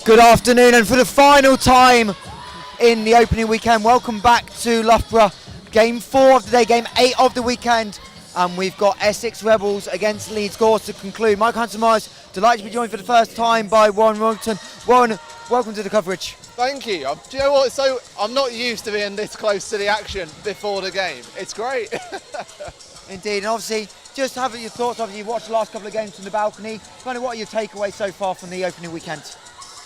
Good afternoon, and for the final time in the opening weekend, welcome back to Loughborough. Game 4 of the day, game 8 of the weekend, and we've got Essex Rebels against Leeds Gorse to conclude. Mike Hansen-Myers, delighted to be joined for the first time by Warren Rollington. Warren, welcome to the coverage. Thank you. Do you know what? So I'm not used to being this close to the action before the game. It's great. Indeed, and obviously, just have your thoughts. Obviously, you've watched the last couple of games from the balcony. Kind of what are your takeaways so far from the opening weekend?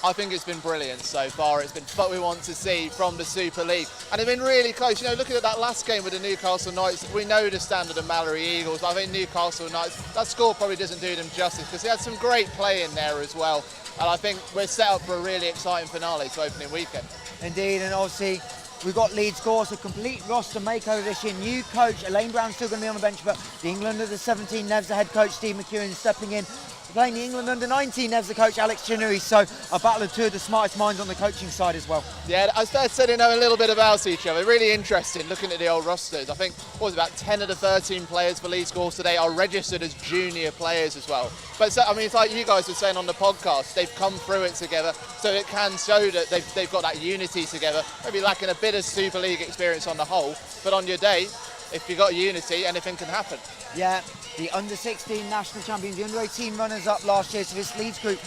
I think it's been brilliant so far. It's been what we want to see from the Super League. And it's been really close. You know, looking at that last game with the Newcastle Knights, we know the standard of MAAREE Eagles. I think Newcastle Knights, that score probably doesn't do them justice because they had some great play in there as well. And I think we're set up for a really exciting finale to opening weekend. Indeed, and obviously we've got Leeds Gorse, a complete roster makeover this year. New coach, Elaine Brown's still going to be on the bench, but the England under 17 Nev's the head coach, Steve McEwen stepping in. Playing the England under 19 Nev's the coach, Alex Chinnery, so a battle of two of the smartest minds on the coaching side as well. Yeah, as they said, they know a little bit about each other. Really interesting looking at the old rosters. I think, what was it, about 10 of the 13 players for Leeds Gorse today are registered as junior players as well. But so, I mean, it's like you guys were saying on the podcast, they've come through it together, so it can show that they've got that unity together. Maybe lacking a bit of Super League experience on the whole, but on your day, if you've got unity, anything can happen. Yeah, the under-16 national champions, the under-18 runners-up last year, so this Leeds group,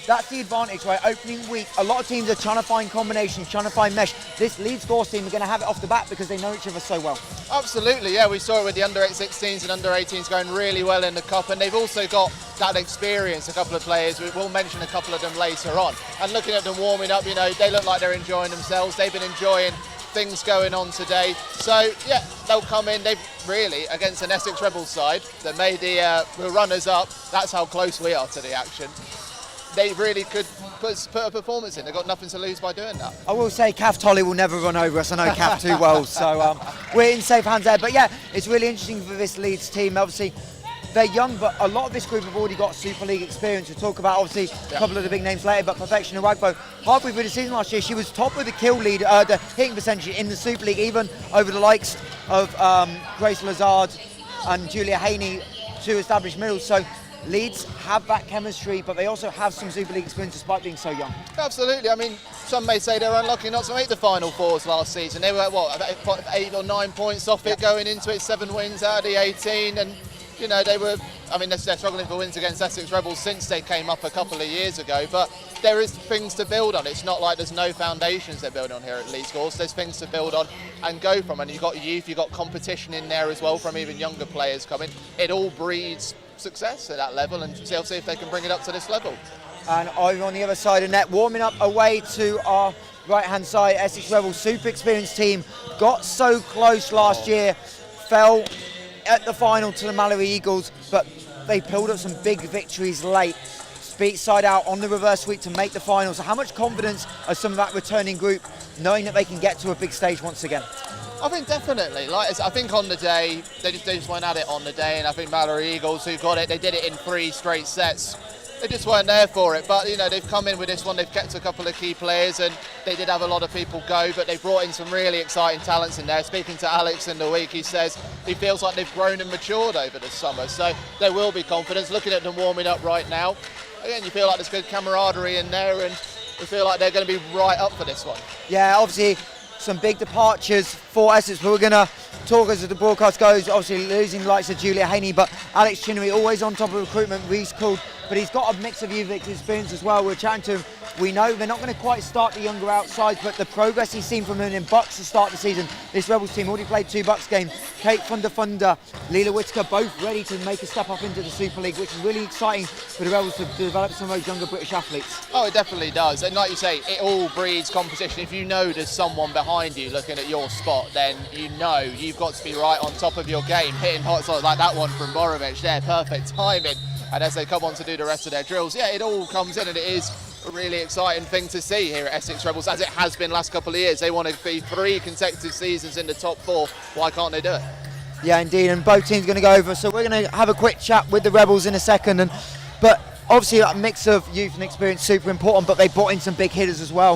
that's the advantage, right? Opening week, a lot of teams are trying to find combinations, trying to find mesh. This Leeds Gorse team are going to have it off the bat because they know each other so well. Absolutely, yeah, we saw it with the under-16s and under-18s going really well in the Cup, and they've also got that experience, a couple of players. We'll mention a couple of them later on. And looking at them warming up, you know, they look like they're enjoying themselves. They've been enjoying things going on today, so yeah, they'll come in. They've really, against an Essex Rebels side that made the runners up, that's how close we are to the action. They really could put a performance in. They've got nothing to lose by doing that. I will say Kath Tolley will never run over us. I know Kath too well, so we're in safe hands there. But yeah, it's really interesting for this Leeds team. Obviously, they're young, but a lot of this group have already got Super League experience. We'll talk about, obviously, a couple of the big names later, but Perfection Aragbo, halfway through the season last year, she was top of the kill lead, the hitting percentage in the Super League, even over the likes of Grace Lazard and Julia Haney, two established middles. So Leeds have that chemistry, but they also have some Super League experience despite being so young. Absolutely. I mean, some may say they're unlucky not to make the Final Fours last season. They were, what, about 8 or 9 points off it going into it, 7 wins out of the 18, and you know, they were, I mean, they're struggling for wins against Essex Rebels since they came up a couple of years ago, but there is things to build on. It's not like there's no foundations they're building on here at Leeds Gorse. There's things to build on and go from, and you've got youth, you've got competition in there as well from even younger players coming. It all breeds success at that level, and they'll see if they can bring it up to this level. And over on the other side of net, warming up away to our right-hand side, Essex Rebels, super experienced team, got so close last year, fell at the final to the MAAREE Eagles, but they pulled up some big victories late. Beat side out on the reverse sweep to make the final. So how much confidence are some of that returning group knowing that they can get to a big stage once again? I think definitely. Like I think on the day, they just went at it on the day, and I think MAAREE Eagles, who got it, they did it in 3 straight sets. They just weren't there for it, but you know, they've come in with this one, they've kept a couple of key players, and they did have a lot of people go, but they've brought in some really exciting talents in there. Speaking to Alex in the week, he says he feels like they've grown and matured over the summer, so there will be confidence. Looking at them warming up right now, again, you feel like there's good camaraderie in there, and we feel like they're going to be right up for this one. Yeah, obviously some big departures for Essex, but we're going to talk as the broadcast goes. Obviously losing the likes of Julia Haney, but Alex Chinnery always on top of recruitment. Reece called, but he's got a mix of youth experience as well. We're chatting to him. We know they're not going to quite start the younger outsides, but the progress he's seen from him in Bucks to start the season. This Rebels team already played 2 Bucks games. Kate Funda, Leela Whitaker, both ready to make a step up into the Super League, which is really exciting for the Rebels to develop some of those younger British athletes. Oh, it definitely does. And like you say, it all breeds competition. If you know there's someone behind you looking at your spot, then you know you've got to be right on top of your game. Hitting hot shots like that one from Borovic there, perfect timing. And as they come on to do the rest of their drills, yeah, it all comes in, and it is a really exciting thing to see here at Essex Rebels, as it has been last couple of years. They want to be 3 consecutive seasons in the top 4. Why can't they do it? Yeah, indeed, and both teams are going to go over, so we're going to have a quick chat with the Rebels in a second. But obviously that mix of youth and experience super important, but they brought in some big hitters as well,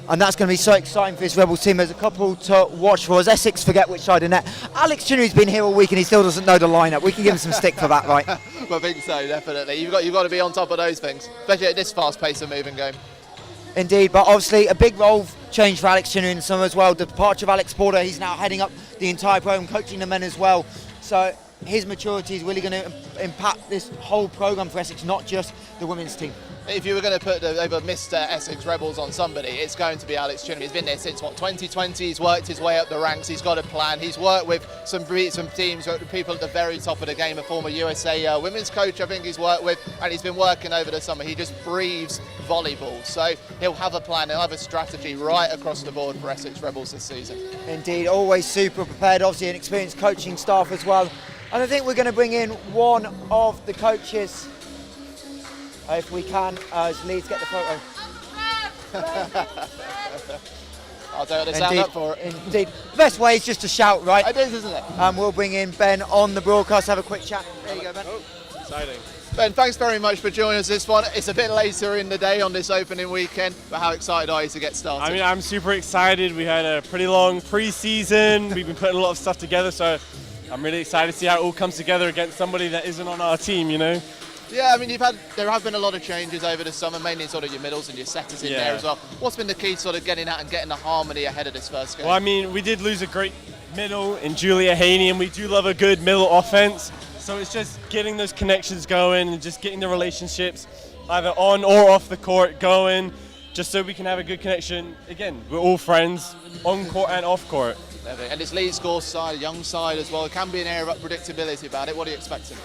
and that's going to be so exciting for this Rebels team. There's a couple to watch for as Essex forget which side of net. Alex Chinnery's been here all week and he still doesn't know the lineup. We can give him some stick for that, right? I think so, definitely. You've got to be on top of those things, especially at this fast pace of moving game. Indeed, but obviously a big role change for Alex Chinner in the summer as well. The departure of Alex Porter, he's now heading up the entire program, coaching the men as well. So his maturity is really going to impact this whole program for Essex, not just the women's team. If you were going to put over Mr. Essex Rebels on somebody, it's going to be Alex Chinner. He's been there since, 2020? He's worked his way up the ranks. He's got a plan. He's worked with some teams, people at the very top of the game. A former USA women's coach, I think he's worked with, and he's been working over the summer. He just breathes volleyball. So he'll have a plan, he'll have a strategy right across the board for Essex Rebels this season. Indeed, always super prepared, obviously an experienced coaching staff as well. And I think we're going to bring in one of the coaches, if we can, as Leeds get the photo. I'll do what they sound up for it. Indeed. The best way is just to shout, right? It is, isn't it? And we'll bring in Ben on the broadcast, have a quick chat. There you go, Ben. Oh, exciting. Ben, thanks very much for joining us this one. It's a bit later in the day on this opening weekend, but how excited are you to get started? I mean, I'm super excited. We had a pretty long pre-season. We've been putting a lot of stuff together, so I'm really excited to see how it all comes together against somebody that isn't on our team, you know? Yeah, I mean, there have been a lot of changes over the summer, mainly sort of your middles and your setters in there as well. What's been the key to sort of getting out and getting the harmony ahead of this first game? Well, I mean, we did lose a great middle in Julia Haney, and we do love a good middle offense. So it's just getting those connections going and just getting the relationships either on or off the court going, just so we can have a good connection. Again, we're all friends, on court and off court. And it's Leeds Gorse side, young side as well. It can be an area of unpredictability about it. What are you expecting?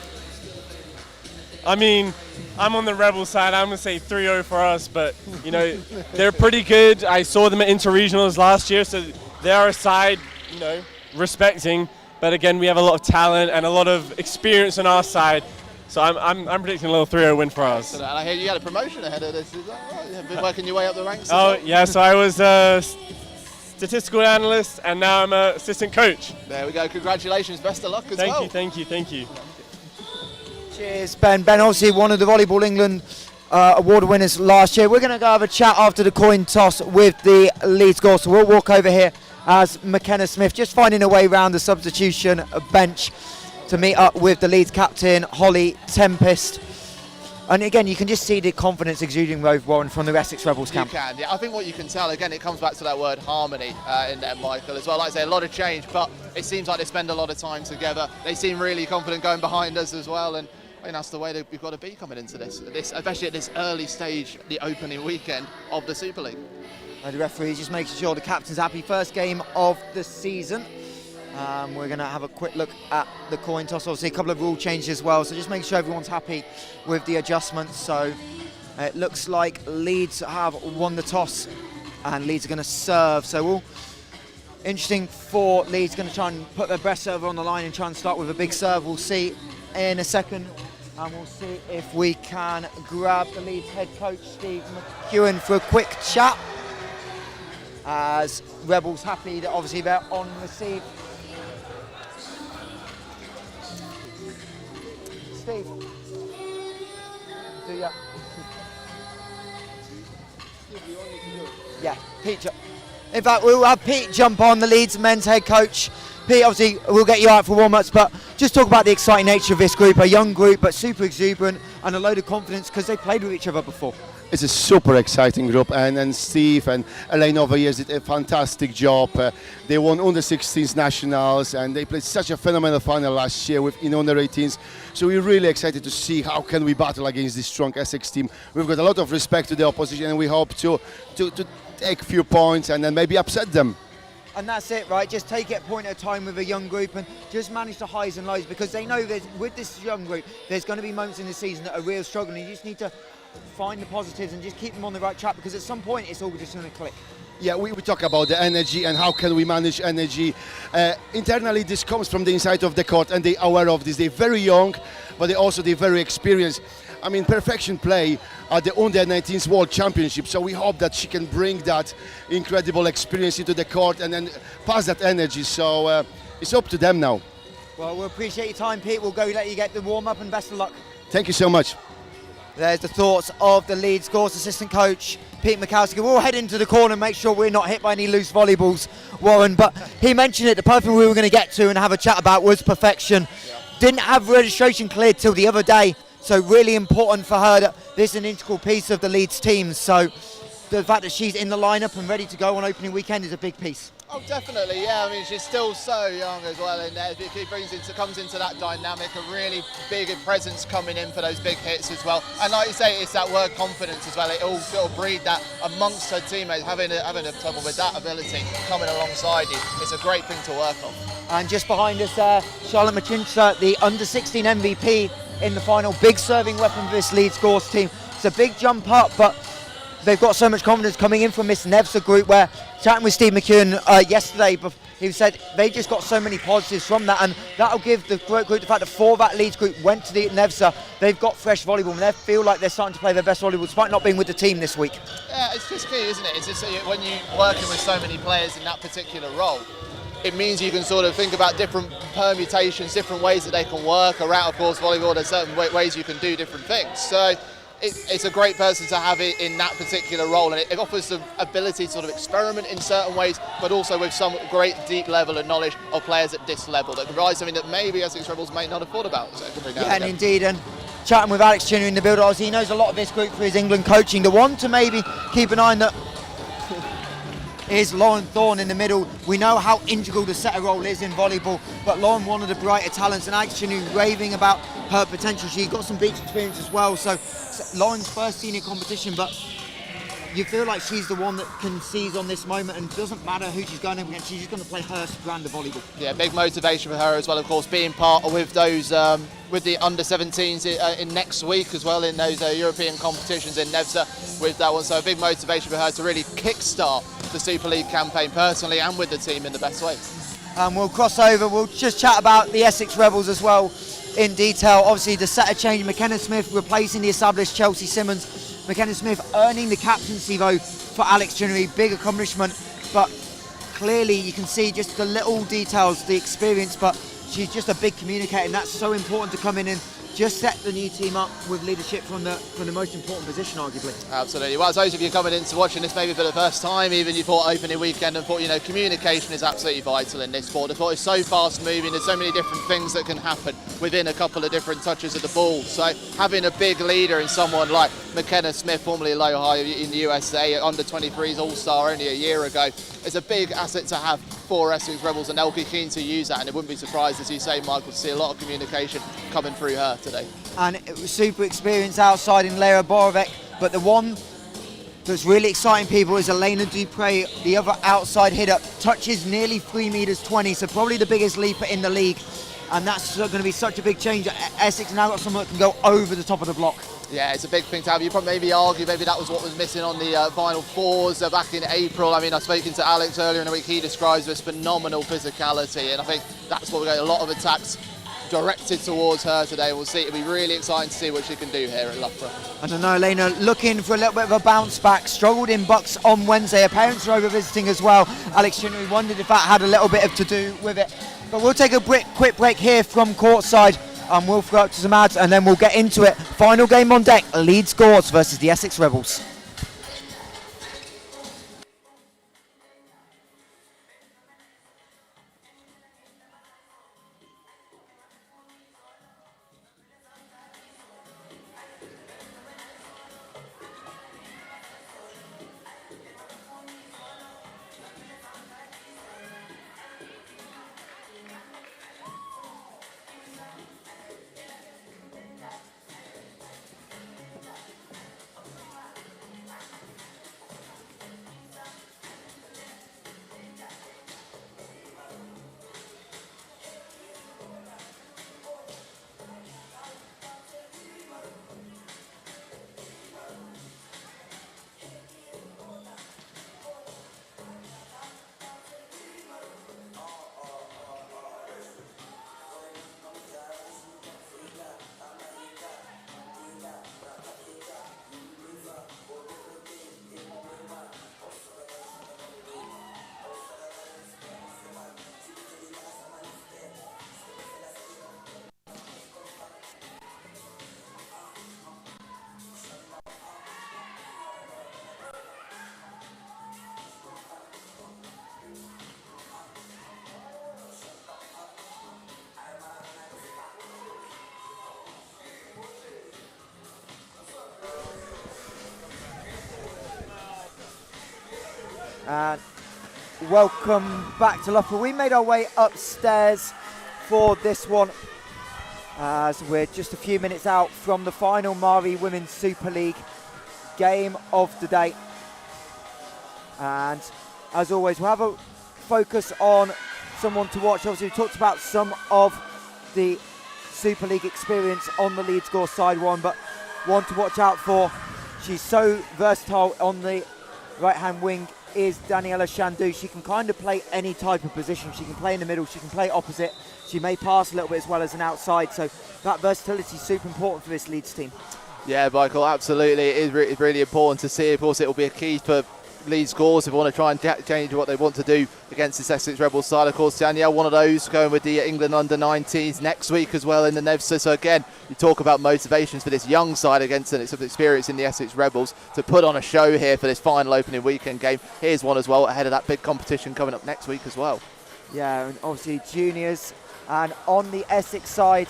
I mean, I'm on the Rebel side. I'm going to say 3-0 for us, but, you know, they're pretty good. I saw them at interregionals last year, so they are a side, you know, respecting. But again, we have a lot of talent and a lot of experience on our side. So I'm predicting a little 3-0 win for us. And I hear you had a promotion ahead of this. Is that right? You've been working your way up the ranks? Oh, yeah, so I was a statistical analyst, and now I'm an assistant coach. There we go. Congratulations. Best of luck as well. Thank you. Cheers, Ben. Ben, obviously one of the Volleyball England award winners last year. We're going to go have a chat after the coin toss with the Leeds goal. So we'll walk over here as McKenna Smith just finding a way around the substitution bench to meet up with the Leeds captain, Holly Tempest. And again, you can just see the confidence exuding Rove Warren from the Essex Rebels camp. You can, yeah. I think what you can tell, again, it comes back to that word harmony in there, Michael, as well. Like I say, a lot of change, but it seems like they spend a lot of time together. They seem really confident going behind us as well, and I mean, that's the way that we've got to be coming into this, especially at this early stage, the opening weekend of the Super League. And the referee just making sure the captain's happy. First game of the season. We're going to have a quick look at the coin toss. Obviously, a couple of rule changes as well, so just make sure everyone's happy with the adjustments. So it looks like Leeds have won the toss, and Leeds are going to serve. So all interesting for Leeds, going to try and put their best server on the line and try and start with a big serve. We'll see in a second, and we'll see if we can grab the Leeds head coach, Steve McEwen, for a quick chat. As Rebels happy that obviously they're on receive. Steve, do ya? Yeah, Pete. In fact, we'll have Pete jump on, the Leeds men's head coach. Pete, obviously, we'll get you out for warm-ups, but just talk about the exciting nature of this group. A young group, but super exuberant and a load of confidence because they played with each other before. It's a super exciting group, and Steve and Elaine over here did a fantastic job. They won under 16s nationals, and they played such a phenomenal final last year in under 18s. So we're really excited to see how can we battle against this strong Essex team. We've got a lot of respect to the opposition, and we hope to take a few points and then maybe upset them. And that's it, right? Just take it a point at a time with a young group and just manage the highs and lows, because they know that with this young group, there's going to be moments in the season that are real struggle, and you just need to find the positives and just keep them on the right track, because at some point it's all just going to click. Yeah, we talk about the energy and how can we manage energy. Internally, this comes from the inside of the court, and they're aware of this. They're very young, but they're very experienced. I mean, perfection play at the Under 19s World Championship, so we hope that she can bring that incredible experience into the court and then pass that energy. So it's up to them now. Well, we appreciate your time, Pete. We'll go let you get the warm-up, and best of luck. Thank you so much. There's the thoughts of the Leeds Gorse assistant coach, Pete Mikowski. We'll head into the corner and make sure we're not hit by any loose volleyballs, Warren. But he mentioned it, the perfect we were going to get to and have a chat about was perfection. Yeah. Didn't have registration cleared till the other day. So really important for her that this is an integral piece of the Leeds team. So the fact that she's in the lineup and ready to go on opening weekend is a big piece. Oh, definitely, yeah. I mean, she's still so young as well, and she comes into that dynamic, a really big presence coming in for those big hits as well. And like you say, it's that word confidence as well. It all sort of breed that amongst her teammates, having someone with that ability coming alongside you. It's a great thing to work on. And just behind us there, Charlotte Machincha, the under-16 MVP in the final, big serving weapon for this Leeds Gorse team. It's a big jump up, but they've got so much confidence coming in from this Nevsa group, where chatting with Steve McEwen yesterday, he said they just got so many positives from that, and that'll give the group the fact that 4 of that Leeds group went to the Nevsa. They've got fresh volleyball, and they feel like they're starting to play their best volleyball despite not being with the team this week. Yeah, it's just key, isn't it? It's just when you're working with so many players in that particular role, it means you can sort of think about different permutations, different ways that they can work around. Of course, volleyball, there's certain ways you can do different things. So it's a great person to have it in that particular role, and it offers the ability to sort of experiment in certain ways, but also with some great deep level of knowledge of players at this level that provides something that maybe Essex Rebels may not have thought about. So and indeed, and chatting with Alex Chinnery in the build, he knows a lot of this group for his England coaching. The one to maybe keep an eye on that is Lauren Thorne in the middle. We know how integral the setter role is in volleyball, but Lauren, one of the brighter talents, and Alex Chinnery raving about her potential. She got some beach experience as well, so Lauren's first senior competition, but you feel like she's the one that can seize on this moment, and it doesn't matter who she's going up against, she's just going to play her brand of volleyball. Yeah, big motivation for her as well, of course, being part with those with the under-17s in next week as well in those European competitions in Nevsa with that one. So a big motivation for her to really kickstart the Super League campaign personally and with the team in the best way. We'll cross over, we'll just chat about the Essex Rebels as well in detail. Obviously the setter change, McKenna Smith replacing the established Chelsea Simmons. McKenna Smith earning the captaincy though for Alex Chinnery, big accomplishment, but clearly you can see just the little details, the experience, but she's just a big communicator, and that's so important to come in and just set the new team up with leadership from the most important position, arguably. Absolutely. Well, those of you coming into watching this maybe for the first time, even you thought opening weekend and thought, communication is absolutely vital in this sport. I thought it's so fast moving, there's so many different things that can happen within a couple of different touches of the ball. So having a big leader in someone like McKenna Smith, formerly low high in the USA, under 23s All-Star only a year ago, is a big asset to have for Essex Rebels, and they'll be keen to use that, and it wouldn't be surprised, as you say, Michael, to see a lot of communication coming through her today. And it was super experience outside in Lara Borovec, but the one that's really exciting people is Elena Dupre, the other outside hitter, touches nearly 3 meters 20, so probably the biggest leaper in the league, and that's going to be such a big change. Essex now got someone that can go over the top of the block. Yeah, it's a big thing to have. You probably maybe argue maybe that was what was missing on the Final Fours back in April. I mean, I was speaking to Alex earlier in the week. He describes this phenomenal physicality, and I think that's what we're going to get a lot of attacks directed towards her today. We'll see. It'll be really exciting to see what she can do here at Loughborough. I don't know, Elena looking for a little bit of a bounce back. Struggled in Bucks on Wednesday. Her parents are over visiting as well. Alex Chinnery wondered if that had a little bit to do with it. But we'll take a quick break here from courtside. We'll throw up to some ads and then we'll get into it. Final game on deck, Leeds Gorse versus the Essex Rebels. And welcome back to Loughborough. We made our way upstairs for this one as we're just a few minutes out from the final MAAREE Women's Super League game of the day. And as always, we'll have a focus on someone to watch. Obviously, we talked about some of the Super League experience on the Leeds Gorse side one, but one to watch out for. She's so versatile on the right-hand wing is Daniela Chandu. She can kind of play any type of position. She can play in the middle, she can play opposite, she may pass a little bit as well as an outside, so that versatility is super important for this Leeds team. Yeah, Michael, absolutely. It is really important to see. Of course, it will be a key for Leeds Gorse if they want to try and change what they want to do against this Essex Rebels side. Of course, Danielle, one of those going with the England under-19s next week as well in the Nevsa. So again, you talk about motivations for this young side against an experience in the Essex Rebels to put on a show here for this final opening weekend game. Here's one as well ahead of that big competition coming up next week as well. Yeah, and obviously juniors, and on the Essex side,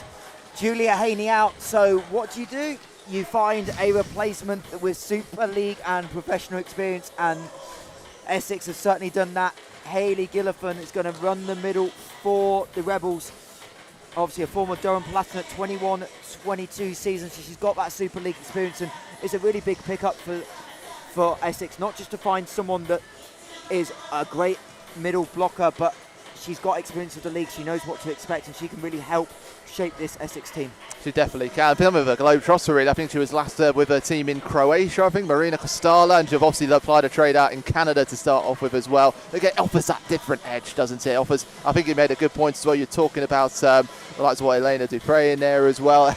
Julia Haney out. So what do? You find a replacement with Super League and professional experience, and Essex has certainly done that. Hayley Gillifan is going to run the middle for the Rebels. Obviously a former Durham Platinum 21-22 season, so she's got that Super League experience, and it's a really big pickup for Essex, not just to find someone that is a great middle blocker, but she's got experience of the league, she knows what to expect, and she can really help shape this Essex team. She definitely can. Film of a globetrotter, really. I think she was last with her team in Croatia, I think, Marina Kostala, and she've obviously applied a trade out in Canada to start off with as well. Again, it offers that different edge, doesn't it? Offers. I think you made a good point as well. You're talking about the likes of what Elena Dupre in there as well.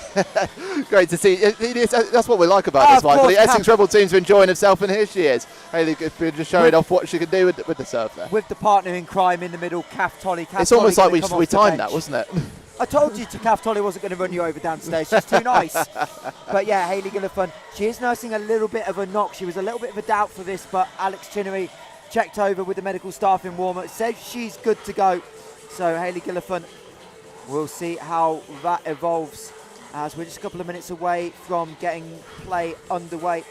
Great to see. That's what we like about this, Michael. The Essex Rebel team's enjoying himself, and here she is. Hayley just showing off what she can do with the serve there. With the partner in crime in the middle, Kath Tolley. It's almost like we timed that, wasn't it? I told you Kath Tolley wasn't going to run you over downstairs. She's too nice. But yeah, Hayley Gillifan, she is nursing a little bit of a knock. She was a little bit of a doubt for this, but Alex Chinnery checked over with the medical staff in warm-up, said she's good to go. So Hayley Gillifan, we'll see how that evolves as we're just a couple of minutes away from getting play underway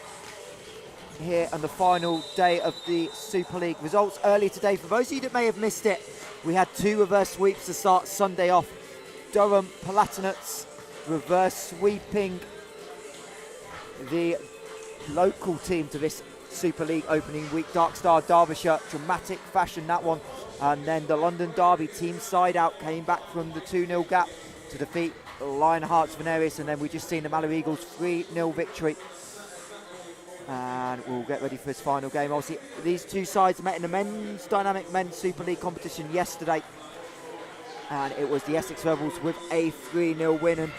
here on the final day of the Super League. Results earlier today, for those of you that may have missed it, we had 2 reverse sweeps to start Sunday off. Durham Palatinate reverse sweeping the local team to this Super League opening week, Dark Star Derbyshire, dramatic fashion that one. And then the London Derby team side out came back from the 2-0 gap to defeat Lionhearts Venerius, and then we just seen the Mallory Eagles 3-0 victory. And we'll get ready for this final game. Obviously, these two sides met in the men's dynamic men's Super League competition yesterday, and it was the Essex Rebels with a 3-0 win, and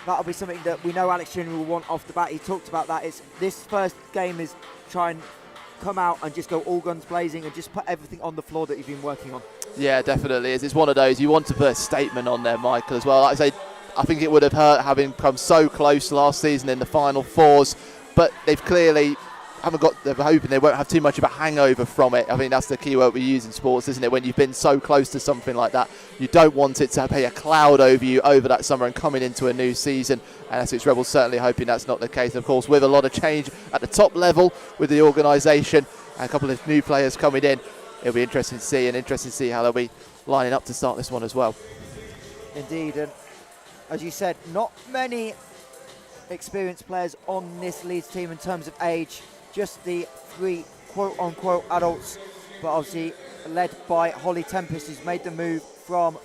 that'll be something that we know Alex Chinnery will want off the bat. He talked about that. This first game is try and come out and just go all guns blazing and just put everything on the floor that you've been working on. Yeah, definitely is. It's one of those you want to put a statement on there, Michael, as well. Like I say, I think it would have hurt having come so close last season in the final fours, but they've clearly they're hoping they won't have too much of a hangover from it. I think that's the key word we use in sports, isn't it? When you've been so close to something like that, you don't want it to be a cloud over you over that summer and coming into a new season. And Essex Rebels certainly hoping that's not the case. Of course, with a lot of change at the top level with the organisation and a couple of new players coming in, it'll be interesting to see, how they'll be lining up to start this one as well. Indeed, and as you said, not many experienced players on this Leeds team in terms of age. Just the 3 quote-unquote adults, but obviously led by Holly Tempest, who's made the move from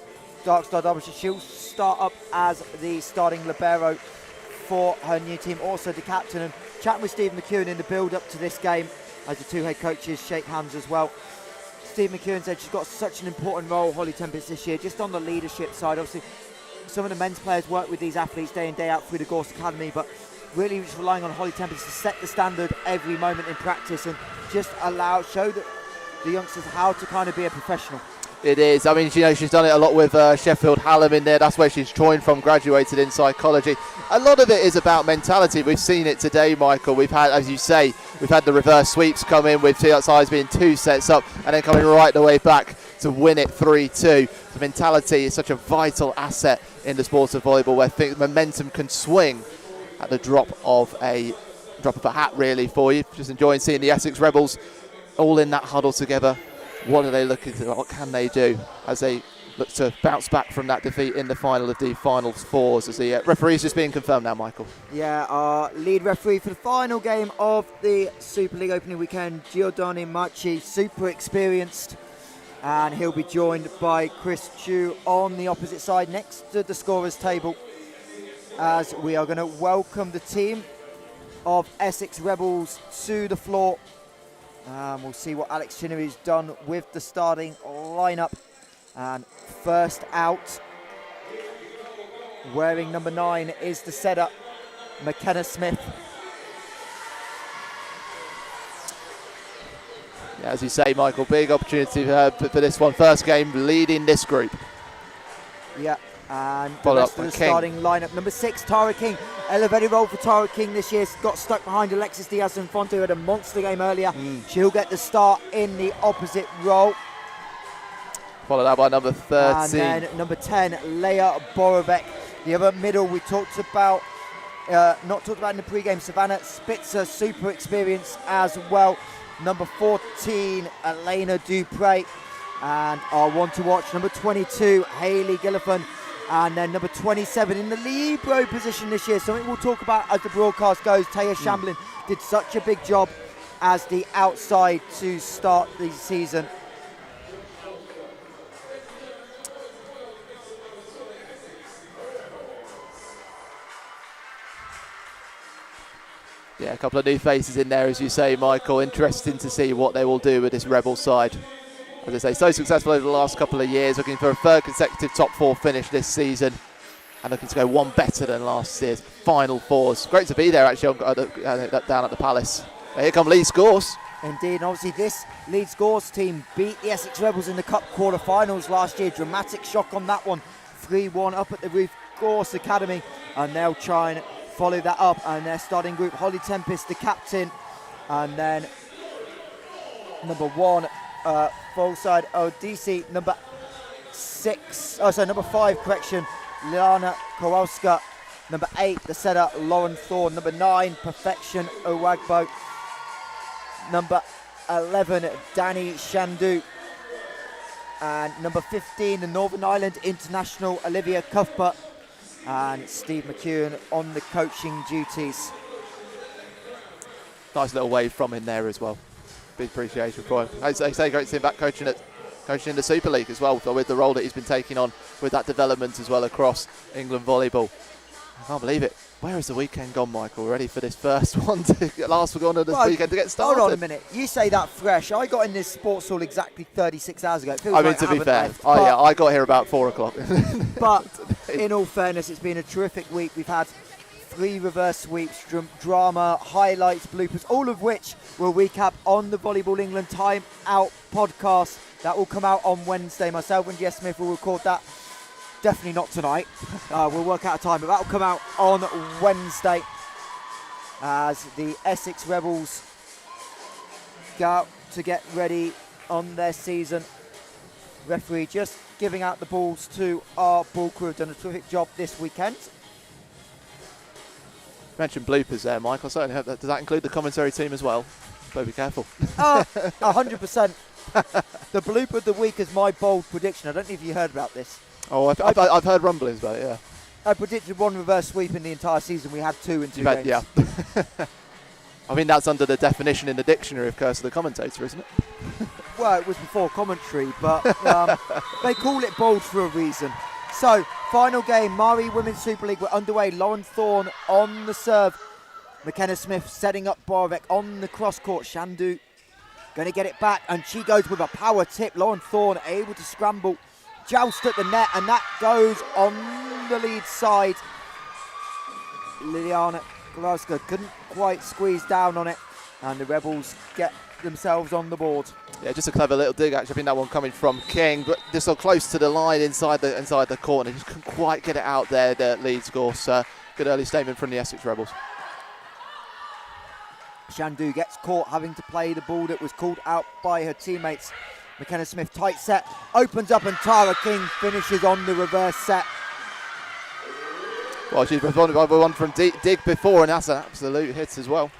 Dark Star Derbyshire. She'll start up as the starting libero for her new team, also the captain. And chatting with Steve McEwen in the build-up to this game, as the 2 head coaches shake hands as well. Steve McEwen said she's got such an important role, Holly Tempest, this year, just on the leadership side. Obviously, some of the men's players work with these athletes day in, day out through the Gorse Academy, but really just relying on Holly Tempest to set the standard every moment in practice and just show that the youngsters how to kind of be a professional. It is. I mean, she's done it a lot with Sheffield Hallam in there. That's where she's joined from, graduated in psychology. A lot of it is about mentality. We've seen it today, Michael. We've had, as you say, we've had the reverse sweeps come in with TXI's being 2 sets up and then coming right the way back to win it 3-2. The mentality is such a vital asset in the sport of volleyball, where momentum can swing at the drop of a hat, really, for you. Just enjoying seeing the Essex Rebels all in that huddle together. What are they looking to? What can they do as they look to bounce back from that defeat in the final of the Final Fours? As the referee's just being confirmed now, Michael. Yeah, our lead referee for the final game of the Super League opening weekend, Giordano Macchi, super experienced, and he'll be joined by Chris Chu on the opposite side next to the scorers table, as we are going to welcome the team of Essex Rebels to the floor. We'll see what Alex Chinnery's done with the starting lineup. And first out, wearing number 9, is the setter, McKenna Smith. Yeah, as you say, Michael, big opportunity for this one. First game leading this group. Yeah, and the Follow rest up of by the King. starting lineup. Number 6, Tara King. Elevated role for Tara King this year. Got stuck behind Alexis Diaz-Infante, who had a monster game earlier. She'll get the start in the opposite role. Followed up by number 13. And then number 10, Leah Borovec. The other middle we talked about, not talked about in the pre-game, Savannah Spitzer, super experienced as well. Number 14, Elena Dupre. And our one to watch, number 22, Hayley Gillifan. And then number 27 in the libero position this year. Something we'll talk about as the broadcast goes. Taya Shamblin did such a big job as the outside to start the season. Yeah, a couple of new faces in there, as you say, Michael. Interesting to see what they will do with this Rebel side. As I say, so successful over the last couple of years, looking for a third consecutive top 4 finish this season, and looking to go one better than last year's Final Fours. Great to be there, actually, down at the Palace. Here come Leeds Gorse. Indeed, and obviously this Leeds Gorse team beat the Essex Rebels in the Cup quarter-finals last year. Dramatic shock on that one. 3-1 up at the Roof Gorse Academy, and they'll try and follow that up. And their starting group, Holly Tempest, the captain, and then number 1, full-side Odisi, number 5, correction, Liana Kowalska, number 8, the setter, Lauren Thorne, number 9, Perfection Owagbo, number 11, Danny Shandu, and number 15, the Northern Ireland International, Olivia Cuthbert, and Steve McEwen on the coaching duties. Nice little wave from in there as well. Big appreciation for him. As I say, great to see him back coaching in the Super League as well, with the role that he's been taking on with that development as well across England volleyball. I can't believe it. Where has the weekend gone, Michael? Ready for this first one weekend to get started? Hold on a minute. You say that fresh. I got in this sports hall exactly 36 hours ago. It feels I mean, like to I be fair, haven't left, I got here about 4 o'clock. But in all fairness, it's been a terrific week. We've had 3 reverse sweeps, drama, highlights, bloopers, all of which we'll recap on the Volleyball England Time Out podcast. That will come out on Wednesday. Myself and Jess Smith will record that. Definitely not tonight. We'll work out a time, but that will come out on Wednesday as the Essex Rebels go out to get ready on their season. Referee just giving out the balls to our ball crew. Done a terrific job this weekend. You mentioned bloopers there, Mike. I certainly hope that. Does that include the commentary team as well? Better be careful. 100%. The blooper of the week is my bold prediction. I don't know if you heard about this. Oh, I've heard rumblings about it, yeah. I predicted 1 reverse sweep in the entire season. We had 2 in 2 games. Yeah. I mean, that's under the definition in the dictionary of curse of the commentator, isn't it? Well, it was before commentary, but they call it bold for a reason. So, final game, MAAREE Women's Super League. We're underway. Lauren Thorne on the serve. McKenna Smith setting up Borovec on the cross court. Shandu going to get it back, and she goes with a power tip. Lauren Thorne able to scramble, joust at the net, and that goes on the lead side. Liliana Kowalska couldn't quite squeeze down on it, and the Rebels get themselves on the board. Yeah, just a clever little dig, actually. I think that one coming from King, but just so close to the line inside the corner. Just couldn't quite get it out there, the Leeds Gorse. Good early statement from the Essex Rebels. Shandu gets caught having to play the ball that was called out by her teammates. McKenna Smith, tight set, opens up, and Tara King finishes on the reverse set. Well, she's responded by one from dig before, and that's an absolute hit as well.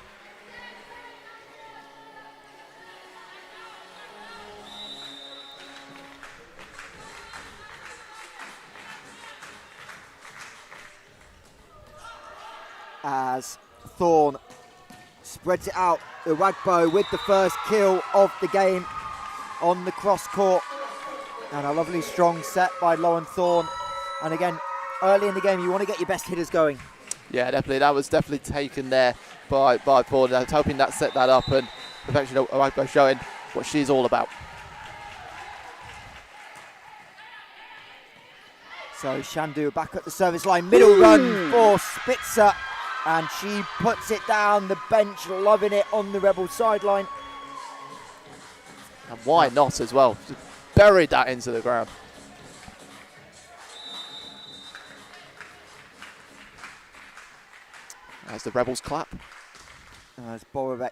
as Thorne spreads it out. Uwagbo with the first kill of the game on the cross court. And a lovely strong set by Lauren Thorne. And again, early in the game, you want to get your best hitters going. Yeah, definitely. That was definitely taken there by Thorne. I was hoping that set that up, and Perfection Uwagbo showing what she's all about. So Shandu back at the service line, middle run for Spitzer, and she puts it down. The bench loving it on the Rebel sideline. And why not as well? Just buried that into the ground. As the Rebels clap. As Borovec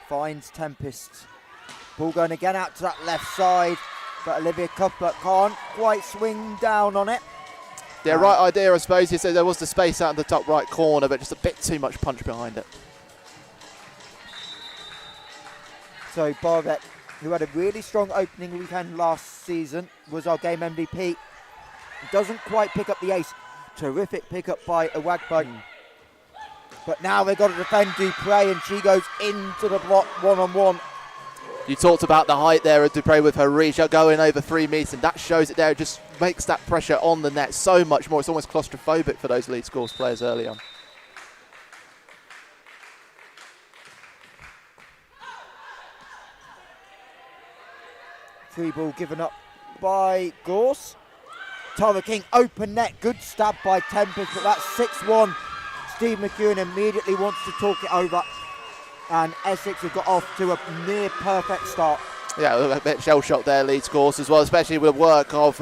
finds Tempest. Ball going again out to that left side, but Olivia Cuthbert can't quite swing down on it. The right idea, I suppose, is that there was the space out in the top right corner, but just a bit too much punch behind it. So Borovec, who had a really strong opening weekend last season, was our game MVP. Doesn't quite pick up the ace. Terrific pickup by Uwagbo. But now they've got to defend Dupre, and she goes into the block one-on-one. You talked about the height there of Dupre with her reach, going over 3 meters, and that shows it there. It just makes that pressure on the net so much more. It's almost claustrophobic for those Leeds Gorse players early on. Free ball given up by Gorse. Tara King, open net, good stab by Tempest, but that's 6-1. Steve McEwen immediately wants to talk it over, and Essex have got off to a near perfect start. Yeah, a bit shell shock there, Leeds Gorse as well, especially with the work of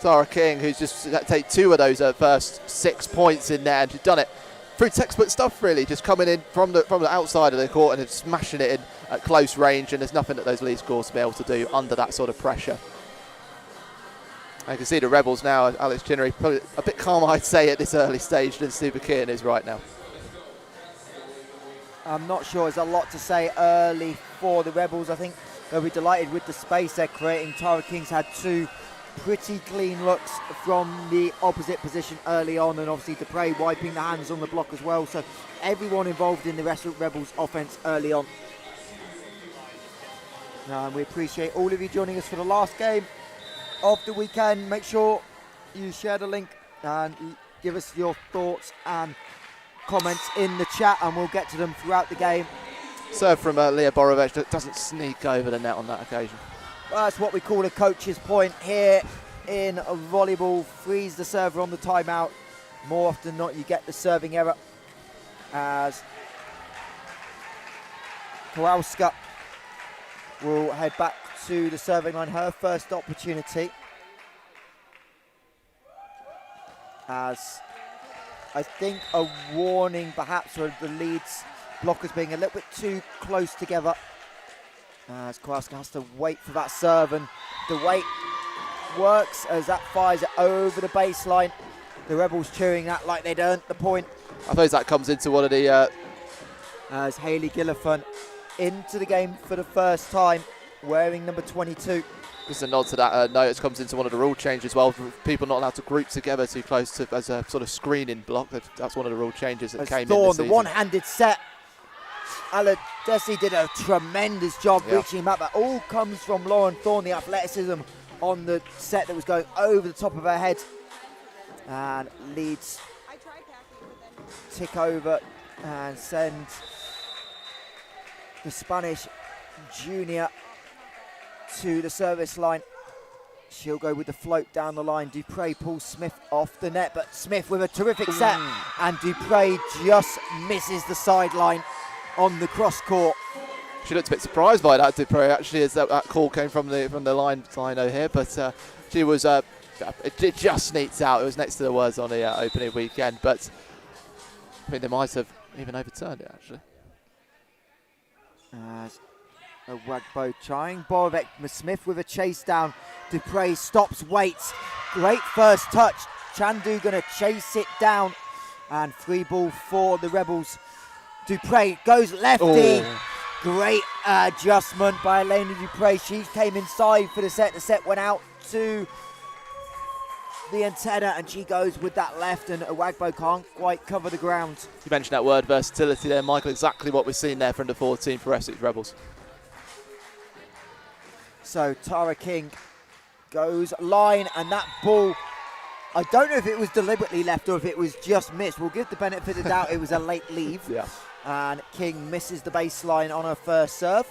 Tara King, who's just take 2 of those first 6 points in there, and she's done it through textbook stuff, really, just coming in from the outside of the court and smashing it in at close range, and there's nothing that those Leeds Gorse will be able to do under that sort of pressure. I can see the Rebels now, Alex Chinnery, probably a bit calmer, I'd say, at this early stage than Steve McKeon is right now. I'm not sure there's a lot to say early for the Rebels. I think they'll be delighted with the space they're creating. Tara King's had 2 pretty clean looks from the opposite position early on, and obviously Dupre wiping the hands on the block as well. So everyone involved in the Rebels offense early on. And we appreciate all of you joining us for the last game of the weekend. Make sure you share the link and give us your thoughts and comments in the chat, and we'll get to them throughout the game. Serve from Leah Borovec that doesn't sneak over the net on that occasion. Well, that's what we call a coach's point here in volleyball. Freeze the server on the timeout. More often than not, you get the serving error, as Kowalska will head back to the serving line, her first opportunity, as I think a warning perhaps for the Leeds blockers being a little bit too close together, as Kowalska has to wait for that serve, and the wait works as that fires it over the baseline. The Rebels cheering that like they'd earned the point. I suppose that comes into one of the... as Hayley Gillifan into the game for the first time, wearing number 22. Just a nod to that note, it comes into one of the rule changes as well, for people not allowed to group together too close to, as a sort of screening block. That's one of the rule changes that came in this season. The one-handed set. Aladesi did a tremendous job reaching him up. That all comes from Lauren Thorne, the athleticism on the set that was going over the top of her head. And Leeds tick over and send the Spanish junior to the service line. She'll go with the float down the line. Dupre pulls Smith off the net, but Smith with a terrific set, and Dupre just misses the sideline on the cross court. She looked a bit surprised by that, Dupre, actually, as that call came from the line over here, but she was it just sneaked out. It was next to the words on the opening weekend, but I think they might have even overturned it, actually. Uwagbo trying. Borovec Smith with a chase down. Dupre stops, waits. Great first touch. Chandu going to chase it down. And free ball for the Rebels. Dupre goes lefty. Oh. Great adjustment by Elena Dupre. She came inside for the set. The set went out to the antenna, and she goes with that left, and Awagbo can't quite cover the ground. You mentioned that word versatility there, Michael. Exactly what we've seen there from the 14 for Essex Rebels. So Tara King goes line, and that ball, I don't know if it was deliberately left or if it was just missed. We'll give the benefit of the doubt it was a late leave. Yeah. And King misses the baseline on her first serve.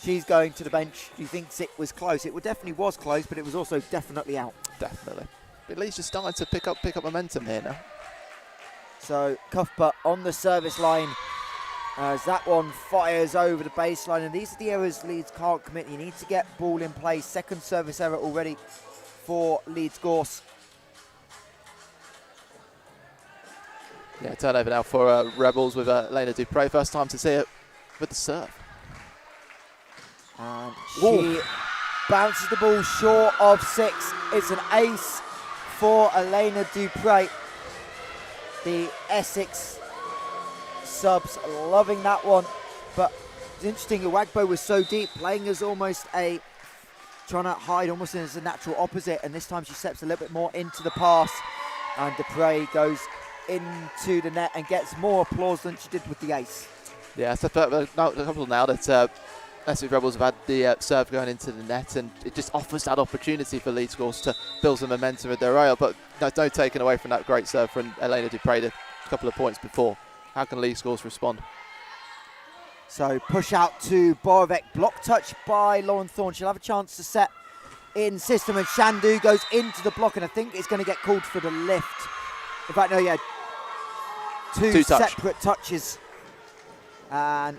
She's going to the bench. She thinks it was close. It definitely was close, but it was also definitely out. Definitely. But Leeds just starting to pick up momentum here now. So Cuthbert on the service line as that one fires over the baseline. And these are the errors Leeds can't commit. You need to get ball in play. Second service error already for Leeds Gorse. Yeah, turnover now for Rebels with Lena Dupre. First time to see it with the serve. And she bounces the ball short of 6. It's an ace for Elena Dupre. The Essex subs loving that one. But it's interesting, Awagbo was so deep, playing as almost trying to hide almost as a natural opposite. And this time she steps a little bit more into the pass. And Dupre goes into the net and gets more applause than she did with the ace. Yeah, so a couple now that Essex Rebels have had the serve going into the net, and it just offers that opportunity for Leeds Gorse to build some momentum with their own. But no taken away from that great serve from Elena Dupre a couple of points before. How can Leeds Gorse respond? So push out to Borovec, block touch by Lauren Thorne. She'll have a chance to set in system, and Shandu goes into the block, and I think it's going to get called for the lift. In fact, no, yeah, two separate touches, and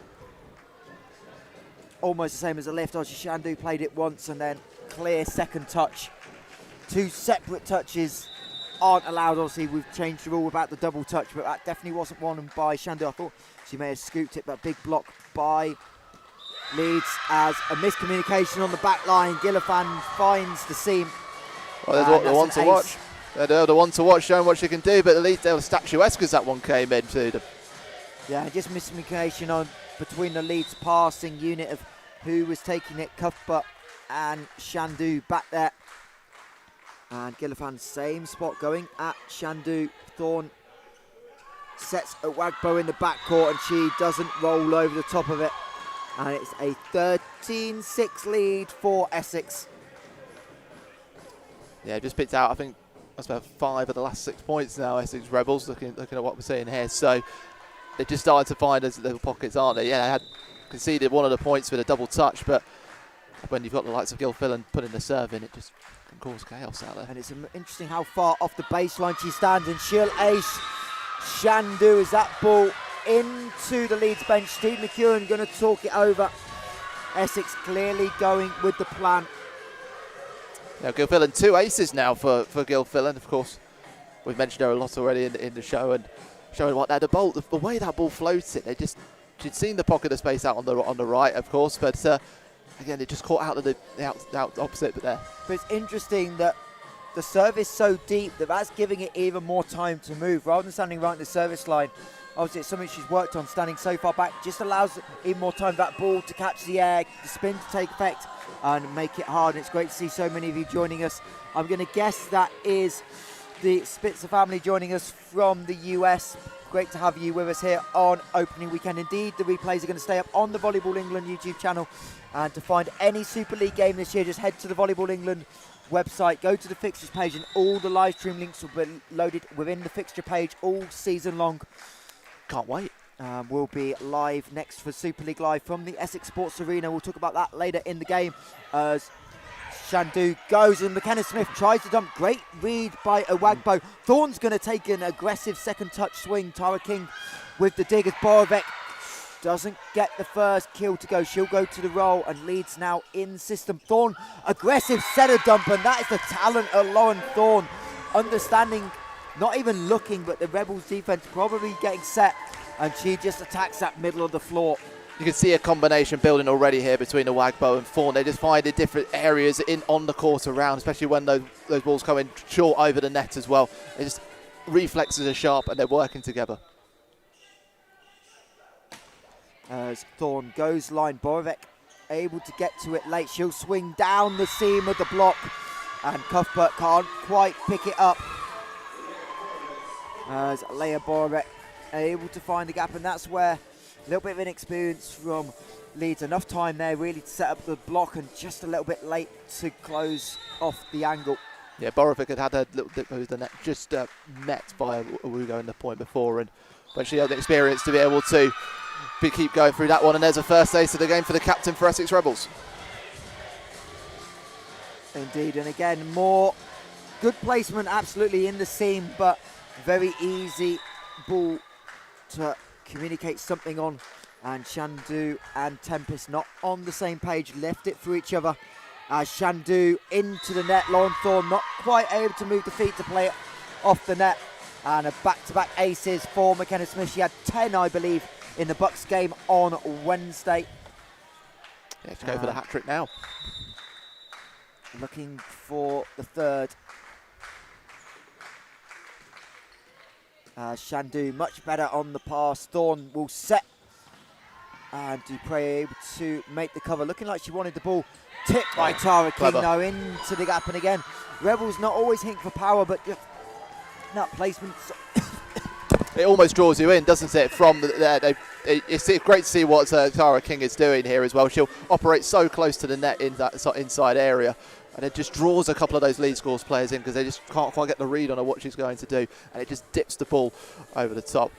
almost the same as a lift. Obviously, Shandu played it once and then clear second touch. 2 separate touches aren't allowed. Obviously, we've changed the rule about the double touch, but that definitely wasn't one by Shandu. I thought she may have scooped it, but big block by Leeds as a miscommunication on the back line. Gillifan finds the seam. Well, they're the one to watch. They're the one to watch, showing what she can do, but at least they were statuesque as that one came into them. Yeah, just miscommunication on between the Leeds passing unit of who was taking it, Cuthbert and Shandu back there. And Gillifan, same spot going at Shandu. Thorne sets Awagbo in the backcourt, and she doesn't roll over the top of it. And it's a 13-6 lead for Essex. Yeah, just picked out, I think, that's about 5 of the last 6 points now, Essex Rebels, looking at what we're seeing here. So they're just starting to find those little pockets, aren't they? Yeah, they had conceded one of the points with a double touch, but when you've got the likes of Gil Fillan putting the serve in, it just can cause chaos out there. And it's interesting how far off the baseline she stands, and she'll ace Shandu as that ball into the Leeds bench. Steve McEwen going to talk it over. Essex clearly going with the plan. Now, Gil Fillan, 2 aces now for Gil Fillan. Of course, we've mentioned her a lot already in the show, and showing what that the way that ball floated, she'd seen the pocket of space out on the right, of course, but again, it just caught out of the out opposite there. But it's interesting that the serve is so deep that's giving it even more time to move rather than standing right in the service line. Obviously, it's something she's worked on, standing so far back just allows even more time for that ball to catch the air, the spin to take effect, and make it hard. And it's great to see so many of you joining us. I'm going to guess that is the Spitzer family joining us from the US. Great to have you with us here on opening weekend. Indeed, the replays are going to stay up on the Volleyball England YouTube channel. And to find any Super League game this year, just head to the Volleyball England website, go to the fixtures page, and all the live stream links will be loaded within the fixture page all season long. Can't wait. We'll be live next for Super League Live from the Essex Sports Arena. We'll talk about that later in the game as Shandu goes, and McKenna Smith tries to dump. Great read by Awagbo. Thorne's going to take an aggressive second touch swing. Tara King with the dig as Borovec doesn't get the first kill to go. She'll go to the roll, and Leeds now in system. Thorne, aggressive setter dump, and that is the talent of Lauren Thorne. Understanding, not even looking, but the Rebels defense probably getting set, and she just attacks that middle of the floor. You can see a combination building already here between Awagbo and Thorne. They just find in different areas on the court around, especially when those balls come in short over the net as well. It just reflexes are sharp, and they're working together. As Thorne goes line, Borovec able to get to it late. She'll swing down the seam of the block, and Cuthbert can't quite pick it up. As Leah Borek able to find the gap, and that's where a little bit of inexperience from Leeds. Enough time there really to set up the block, and just a little bit late to close off the angle. Yeah, Borovic had a little dip over the net, just met by Awugo in the point before, but she had the experience to be able to keep going through that one, and there's a first ace of the game for the captain for Essex Rebels. Indeed, and again, more good placement absolutely in the seam, but very easy ball to communicate something on, and Shandu and Tempest not on the same page, left it for each other. As Shandu into the net, Lauren Thorne not quite able to move the feet to play it off the net, and a back-to-back aces for McKenna Smith. She had 10, I believe, in the Bucks game on Wednesday. Yeah, to go for the hat-trick now. Looking for the third. Shandu much better on the pass. Thorne will set, and Dupre able to make the cover. Looking like she wanted the ball tipped by Tara King now into the gap. And again, Rebels not always hink for power, but that placement. It almost draws you in, doesn't it? From there, it's great to see what Tara King is doing here as well. She'll operate so close to the net in that inside area, and it just draws a couple of those Leeds Gorse players in because they just can't quite get the read on what she's going to do, and it just dips the ball over the top.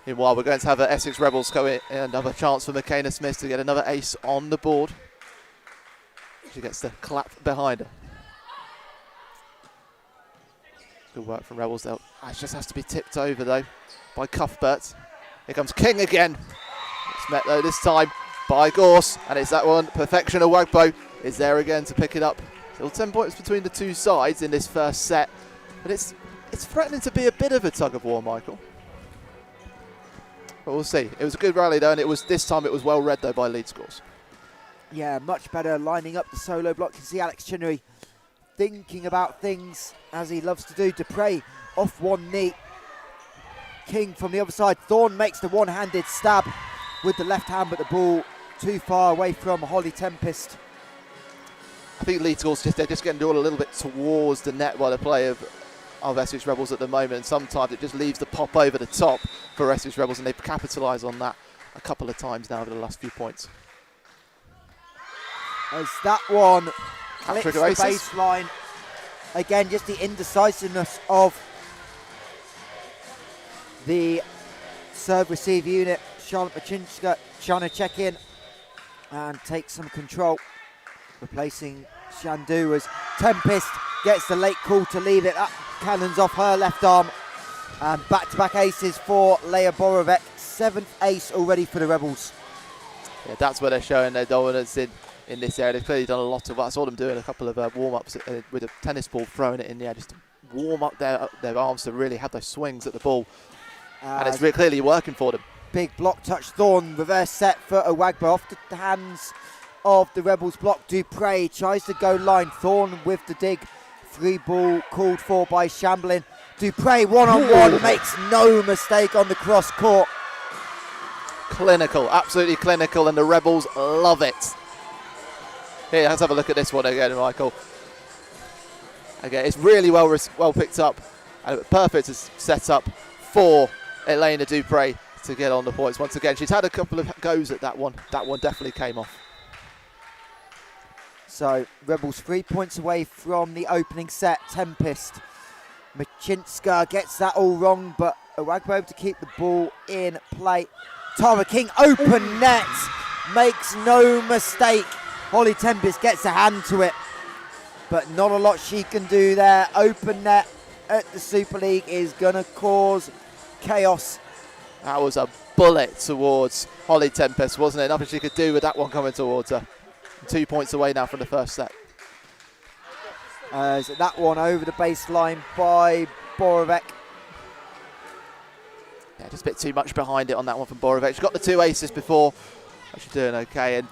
Meanwhile, we're going to have Essex Rebels go in, and another chance for McKenna Smith to get another ace on the board. She gets the clap behind her. Good work from Rebels though. It just has to be tipped over though by Cuthbert. Here comes King again. It's met though this time by Gorse, and it's that one. Perfection Awagbo is there again to pick it up. Still 10 points between the two sides in this first set, but it's threatening to be a bit of a tug of war, Michael. But we'll see. It was a good rally though, and this time it was well read though by Leeds Gorse. Yeah, much better lining up the solo block. You can see Alex Chinnery thinking about things as he loves to do. Dupre off one knee. King from the other side. Thorne makes the one-handed stab with the left hand, but the ball too far away from Holly Tempest. I think Leeds Gorse they're just getting drawn a little bit towards the net by the play of Essex Rebels at the moment, and sometimes it just leaves the pop over the top for Essex Rebels, and they've capitalised on that a couple of times now over the last few points. As that one clips the aces. baseline. Again, just the indecisiveness of the serve-receive unit. Charlotte Machinska trying to check in and take some control. Replacing Shandu as Tempest gets the late call to leave it. That cannons off her left arm. And back-to-back aces for Leah Borovic. 7th ace already for the Rebels. Yeah, that's where they're showing their dominance in this area. They've clearly done a lot of. I saw them doing a couple of warm-ups with a tennis ball, throwing it in the air just to warm up their arms to really have those swings at the ball. And it's really clearly working for them. Big block touch. Thorne reverse set for Awagbo off the hands of the Rebels block. Dupre tries to go line. Thorne with the dig. Free ball called for by Shamblin. Dupre one-on-one makes no mistake on the cross court. Clinical, absolutely clinical, and the Rebels love it. Here, let's have a look at this one again, Michael. Again, it's really well picked up, and perfect set up for Elena Dupre to get on the points once again. She's had a couple of goes at that one. That one definitely came off. So, Rebels 3 points away from the opening set. Tempest. Machinska gets that all wrong, but Awagbo able to keep the ball in play. Tara King, open net, makes no mistake. Holly Tempest gets a hand to it, but not a lot she can do there. Open net at the Super League is going to cause chaos. That was a bullet towards Holly Tempest, wasn't it? Nothing she could do with that one coming towards her. 2 points away now from the first set. So that one over the baseline by Borovic. Yeah, just a bit too much behind it on that one from Borovic. She got the 2 aces before. She's doing okay. And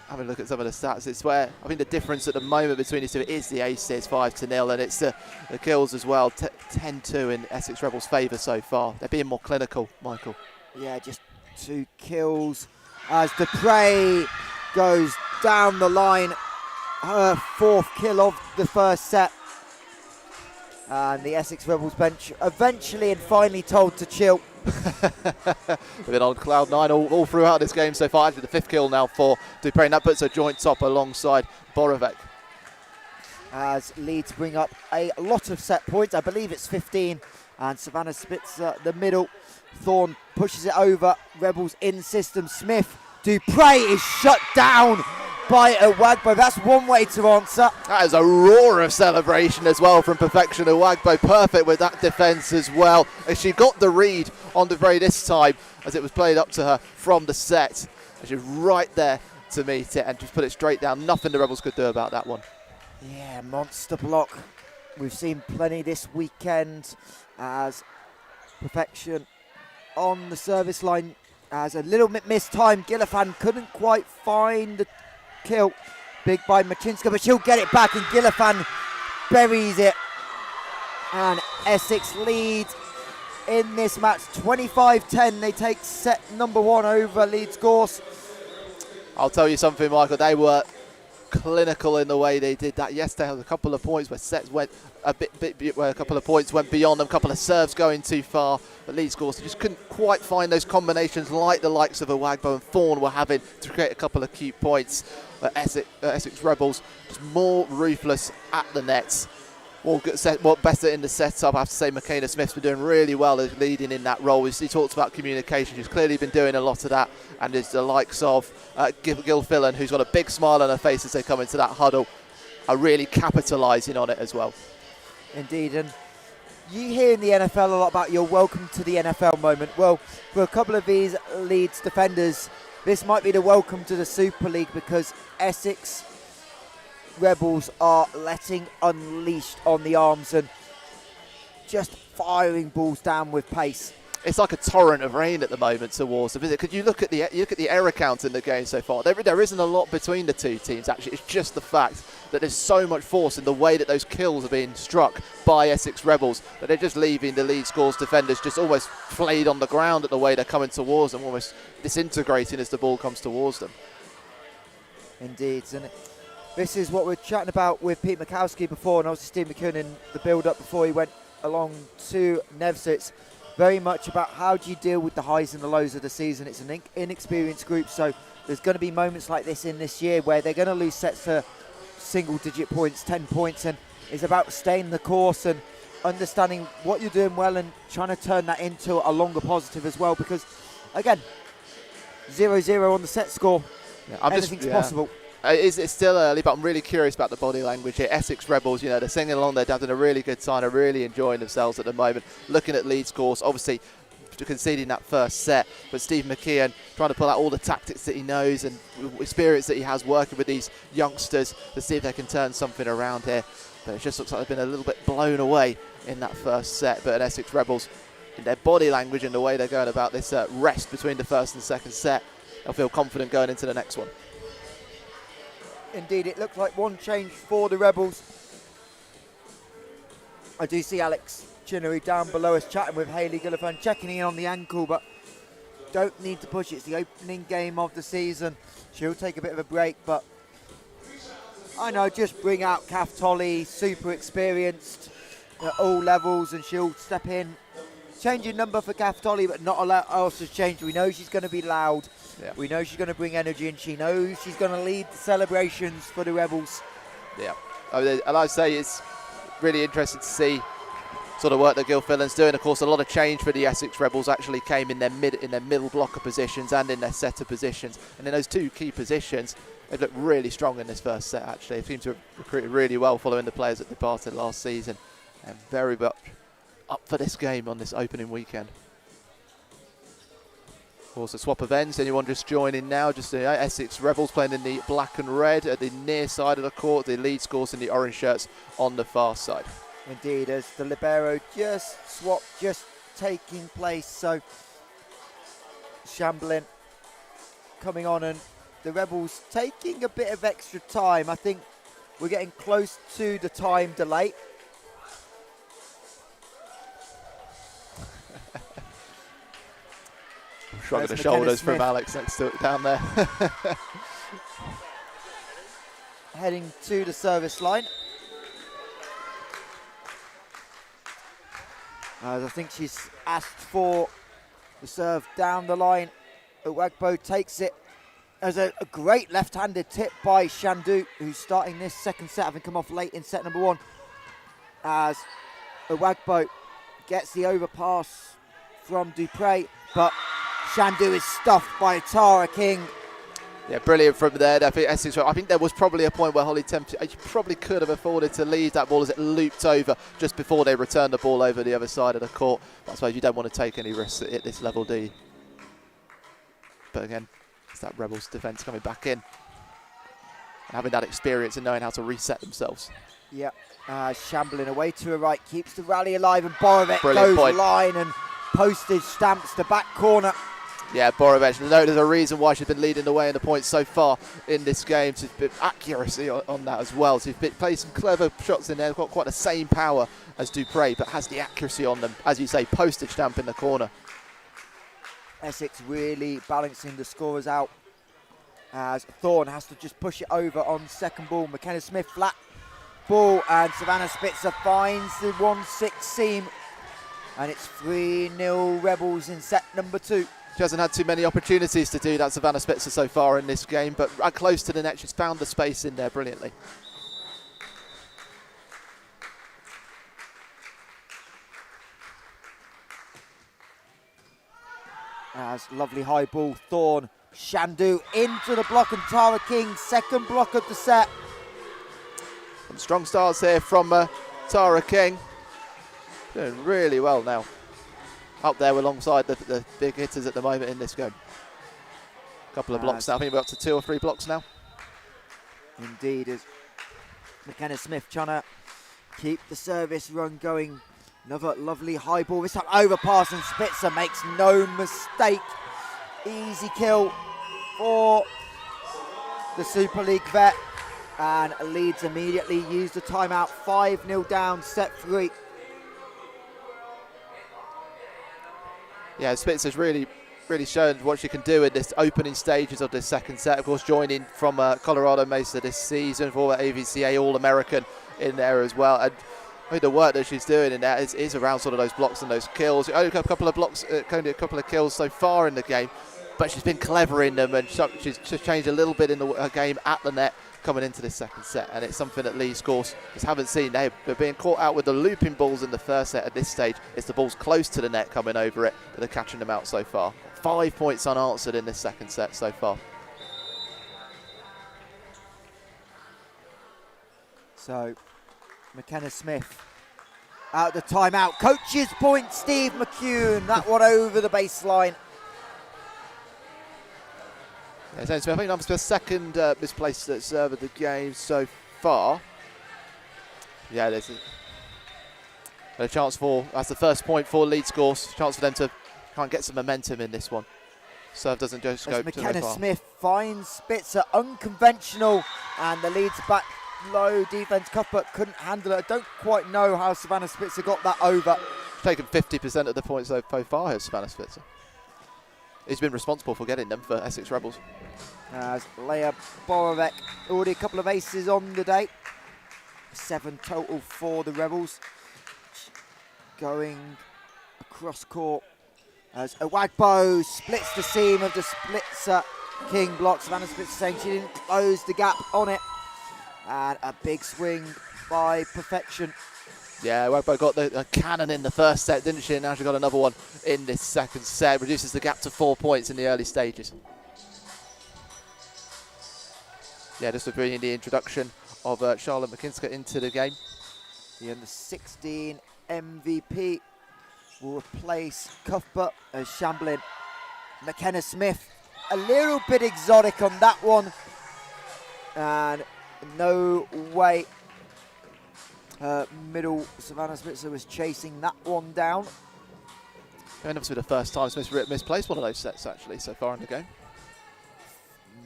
having a look at some of the stats, it's where I think the difference at the moment between these two is the aces, 5-0, and it's the kills as well, 10-2 in Essex Rebels' favour so far. They're being more clinical, Michael. Yeah, just 2 kills as Dupre goes down the line her 4th kill of the first set. And the Essex Rebels bench eventually and finally told to chill. We've been on cloud 9 all throughout this game so far. Actually, the 5th kill now for Dupree, and that puts a joint top alongside Borovec. As Leeds bring up a lot of set points, I believe it's 15, and Savannah spits the middle. Thorne pushes it over, Rebels in system. Smith, Dupree is shut down by Owagbo. That's one way to answer. That is a roar of celebration as well from Perfection. Owagbo perfect with that defence as well. And she got the read on Dupree this time as it was played up to her from the set. And she was right there to meet it and just put it straight down. Nothing the Rebels could do about that one. Yeah, monster block. We've seen plenty this weekend as Perfection on the service line as a little bit missed time. Gillifan couldn't quite find the kill. Big by Machinska, but she'll get it back and Gillifan buries it. And Essex lead in this match 25-10. They take set number 1 over Leeds Gorse. I'll tell you something, Michael. They were clinical in the way they did that. Yes, they had a couple of points where sets went a bit where a couple of points went beyond them, a couple of serves going too far, but Leeds Gorse just couldn't quite find those combinations like the likes of Owagbo and Thorne were having to create a couple of cute points. But Essex Rebels just more ruthless at the nets. More better in the setup. I have to say Michaela Smith's been doing really well as leading in that role. He talks about communication. She's clearly been doing a lot of that, and there's the likes of Gil Fillan, who's got a big smile on her face as they come into that huddle, are really capitalising on it as well. Indeed, and you hear in the NFL a lot about your welcome to the NFL moment. Well, for a couple of these Leeds defenders, this might be the welcome to the Super League, because Essex Rebels are letting unleashed on the arms and just firing balls down with pace. It's like a torrent of rain at the moment towards them, isn't it? Because you look at the error count in the game so far. There isn't a lot between the two teams, actually. It's just the fact that there's so much force in the way that those kills are being struck by Essex Rebels that they're just leaving the Leeds Gorse defenders just almost flayed on the ground at the way they're coming towards them, almost disintegrating as the ball comes towards them. Indeed, and this is what we're chatting about with Pete Mikowski before, and obviously Steve McKeown in the build-up before he went along to Nev. So it's very much about how do you deal with the highs and the lows of the season. It's an inexperienced group, so there's going to be moments like this in this year where they're going to lose sets to single-digit points, 10 points, and it's about staying the course and understanding what you're doing well and trying to turn that into a longer positive as well, because, again, 0-0 on the set score, anything's possible. It's still early, but I'm really curious about the body language here. Essex Rebels, they're singing along, they're having a really good time, they're really enjoying themselves at the moment. Looking at Leeds Gorse, obviously conceding that first set, but Steve McKeown trying to pull out all the tactics that he knows and experience that he has working with these youngsters to see if they can turn something around here. But it just looks like they've been a little bit blown away in that first set. But Essex Rebels, in their body language and the way they're going about this rest between the first and second set, they'll feel confident going into the next one. Indeed, it looks like one change for the Rebels. I do see Alex Chinnery down below us chatting with Hayley Gillifan, checking in on the ankle, but don't need to push it. It's the opening game of the season. She'll take a bit of a break, but I know, just bring out Kath Tolley, super experienced at all levels, and she'll step in. Changing number for Kath Tolley, but not a lot else has changed. We know she's going to be loud. Yeah. We know she's going to bring energy, and she knows she's going to lead the celebrations for the Rebels. Yeah, and I'd say it's really interesting to see sort of work that Gil Fillan's doing. Of course, a lot of change for the Essex Rebels actually came in their middle blocker positions and in their setter positions, and in those two key positions, they've looked really strong in this first set. Actually, they seem to have recruited really well following the players that departed last season, and very much up for this game on this opening weekend. Of course, a swap of ends. Anyone just joining now? Just the Essex Rebels playing in the black and red at the near side of the court. The Leeds Gorse in the orange shirts on the far side. Indeed, as the libero just taking place. So Shamblin coming on, and the Rebels taking a bit of extra time. I think we're getting close to the time delay. Shrugging the shoulders from Alex next to it down there. heading to the service line. As I think she's asked for the serve down the line. Uwagbo takes it. There's a great left-handed tip by Shandu, who's starting this second set, having come off late in set number 1. As Uwagbo gets the overpass from Dupre, but Shandu is stuffed by Tara King. Yeah, brilliant from there. I think there was probably a point where Holly Temp probably could have afforded to leave that ball as it looped over just before they returned the ball over the other side of the court. But I suppose you don't want to take any risks at this level, do you? But again, it's that Rebels defence coming back in. And having that experience and knowing how to reset themselves. Yeah, shambling away to her right, keeps the rally alive, and Borovic Brilliant goes point. line and postage stamps the back corner. Yeah, Borovic, there's a reason why she's been leading the way in the points so far in this game. She's been accuracy on that as well. She's played some clever shots in there, got quite the same power as Dupre, but has the accuracy on them. As you say, postage stamp in the corner. Essex really balancing the scorers out as Thorne has to just push it over on second ball. McKenna Smith flat ball, and Savannah Spitzer finds the 1-6 seam, and it's 3-0 Rebels in set number 2. She hasn't had too many opportunities to do that, Savannah Spitzer, so far in this game, but right close to the net, she's found the space in there brilliantly. As lovely high ball, Thorne, Shandu into the block, and Tara King, second block of the set. Some strong starts here from Tara King. Doing really well now. Up there alongside the big hitters at the moment in this game. A couple of blocks now. I think we're up to 2 or 3 blocks now. Indeed, as McKenna Smith trying to keep the service run going. Another lovely high ball, this time overpass, and Spitzer makes no mistake. Easy kill for the Super League vet, and Leeds immediately use the timeout. 5-0 down, set 3. Yeah, Spitzer's really shown what she can do in this opening stages of this second set. Of course, joining from Colorado Mesa this season, for AVCA All-American in there as well. And I think the work that she's doing in that is around sort of those blocks and those kills. Only a couple of blocks, only a couple of kills so far in the game, but she's been clever in them, and she's changed a little bit in her game at the net coming into this second set, and it's something that Leeds, of course, just haven't seen. They're being caught out with the looping balls in the first set at this stage. It's the balls close to the net coming over it that are catching them out so far. 5 points unanswered in this second set so far. So, McKenna Smith out the timeout. Coach's point, Steve McCune. That one over the baseline. Yeah, I think that's the second misplaced serve of the game so far. Yeah, there's a chance for, that's the first point for Leeds Gorse. Chance for them to try and get some momentum in this one. Serve doesn't just go to the McKenna far. Smith finds Spitzer unconventional, and the Leeds back low defence. Cuthbert couldn't handle it. I don't quite know how Savannah Spitzer got that over. Taken 50% of the points so far, has Savannah Spitzer. He's been responsible for getting them for Essex Rebels. As Leah Borovic, already a couple of aces on the day. 7 total for the Rebels. Going across court as Uwagbo splits the seam of the Spitzer King block. Savannah Spitzer saying she didn't close the gap on it. And a big swing by Perfection. Yeah, Uwagbo got a cannon in the first set, didn't she? And now she's got another one in this second set. Reduces the gap to 4 points in the early stages. Yeah, just to bring in the introduction of Charlotte McKinska into the game. The under-16 MVP will replace Cuthbert as Shamblin. McKenna Smith, a little bit exotic on that one. And no way middle Savannah Spitzer was chasing that one down. And obviously the first time Smith misplaced one of those sets actually so far in the game.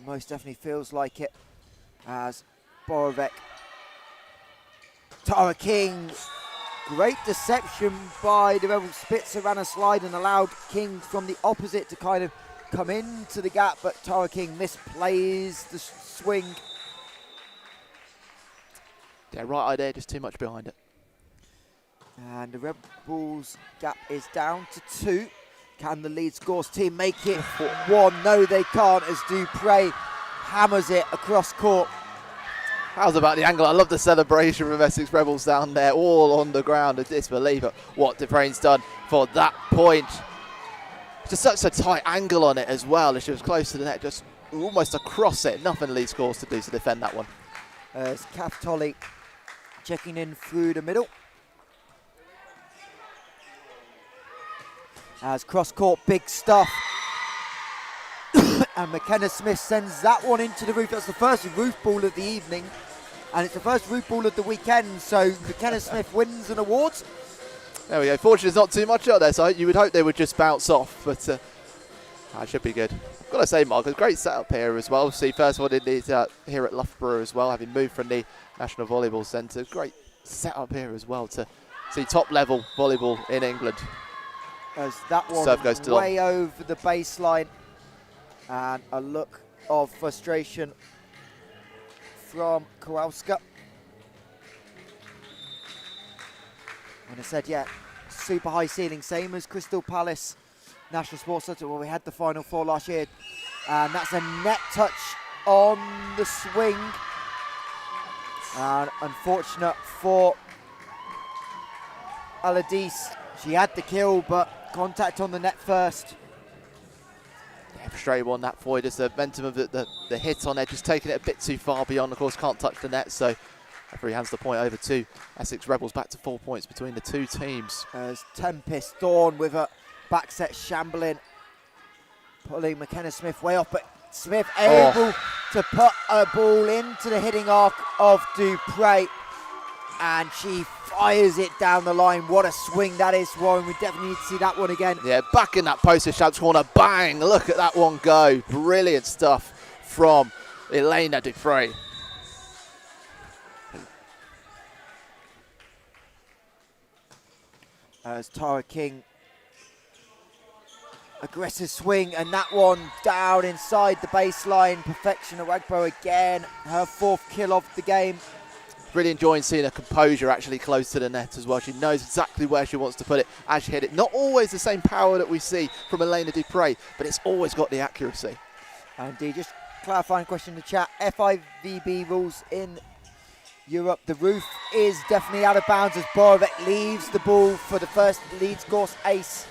Most definitely feels like it, as Borovic. Tara King, great deception by the Rebel. Spitzer ran a slide and allowed King from the opposite to kind of come into the gap, but Tara King misplays the swing. Yeah, right idea, just too much behind it. And the Rebels gap is down to 2. Can the Leeds Gorse team make it 1? No, they can't, as Dupre hammers it across court. How's about the angle? I love the celebration from Essex Rebels down there, all on the ground. A disbelief at what Dupre's done for that point. Just such a tight angle on it as well, as she was close to the net, just almost across it. Nothing Leeds Gorse to do to defend that one. As Kath Tolley checking in through the middle. As cross-court, big stuff. And McKenna Smith sends that one into the roof. That's the first roof ball of the evening. And it's the first roof ball of the weekend. So McKenna Smith wins an award. There we go. Fortunately, there's not too much out there, so you would hope they would just bounce off. But that should be good. I've got to say, Mark, a great setup here as well. See, first one in these here at Loughborough as well, having moved from the National Volleyball Centre. Great setup here as well to see top-level volleyball in England. As that one Serve goes to way over the baseline. And a look of frustration from Kowalska. And I said, yeah, super high ceiling, same as Crystal Palace National Sports Centre, where we had the Final Four last year. And that's a net touch on the swing. And unfortunate for Aladis. She had the kill, but contact on the net first. Yeah, frustrated one that for you. Just the momentum of the hit on there, just taking it a bit too far beyond. Of course, can't touch the net, so referee hands the point over to Essex Rebels. Back to 4 points between the two teams. As Tempest Dawn with a back set shambling, pulling McKenna Smith way off, but Smith able to put a ball into the hitting arc of Dupre, and she fires it down the line. What a swing that is, Warren. We definitely need to see that one again. Yeah, back in that post Shabs corner. Bang! Look at that one go. Brilliant stuff from Elena Dupre. As Tara King, aggressive swing, and that one down inside the baseline. Perfection of Wagbo again. Her 4th kill of the game. Really enjoying seeing her composure actually close to the net as well. She knows exactly where she wants to put it as she hit it. Not always the same power that we see from Elena Dupre, but it's always got the accuracy. Indeed, just clarifying question in the chat. FIVB rules in Europe. The roof is definitely out of bounds as Borovec leaves the ball for the first Leeds Gorse ace.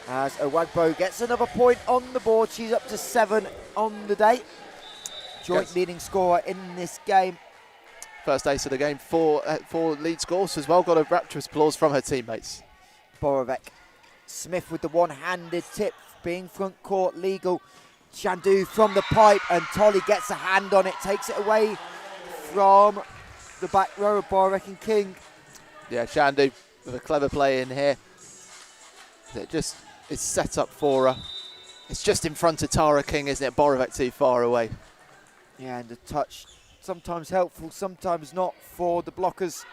As Owagbo gets another point on the board. She's up to 7 on the day. Joint leading scorer in this game. First ace of the game for Leeds Gorse as well. Got a rapturous applause from her teammates. Borovec. Smith with the one-handed tip, being front court legal. Chandu from the pipe, and Tolley gets a hand on it, takes it away from the back row of Borovec and King. Yeah, Chandu with a clever play in here. It just is set up for her. It's just in front of Tara King, isn't it? Borovec too far away. Yeah, and the touch sometimes helpful, sometimes not for the blockers.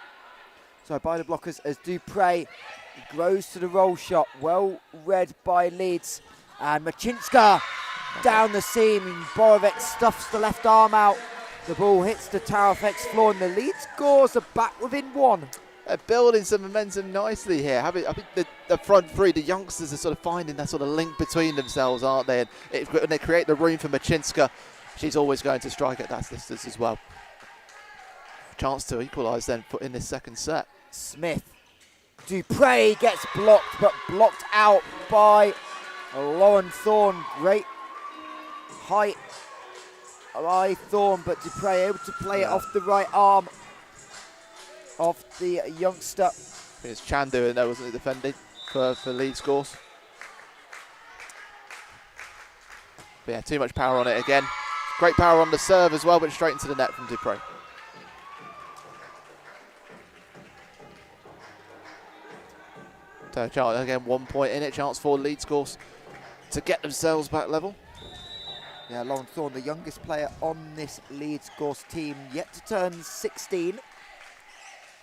So by the blockers as Dupre grows to the roll shot. Well read by Leeds. And Machinska down the seam. And Borovec stuffs the left arm out. The ball hits the Tarafex floor, and the Leeds Gorse are back within 1. They're building some momentum nicely here. I think the front three, the youngsters are sort of finding that sort of link between themselves, aren't they? And when they create the room for Machinska, she's always going to strike at that distance as well. Chance to equalise then in this second set. Smith. Dupre gets blocked, but blocked out by Lauren Thorne. Great height by Thorne, but Dupre able to play it off the right arm of the youngster. It's Chandu in there, wasn't it, defending for Leeds Gorse. But yeah, too much power on it again. Great power on the serve as well, but straight into the net from Dupre. So chance, again, 1 point in it. Chance for Leeds Gorse to get themselves back level. Yeah, Lauren Thorne, the youngest player on this Leeds Gorse team, yet to turn 16.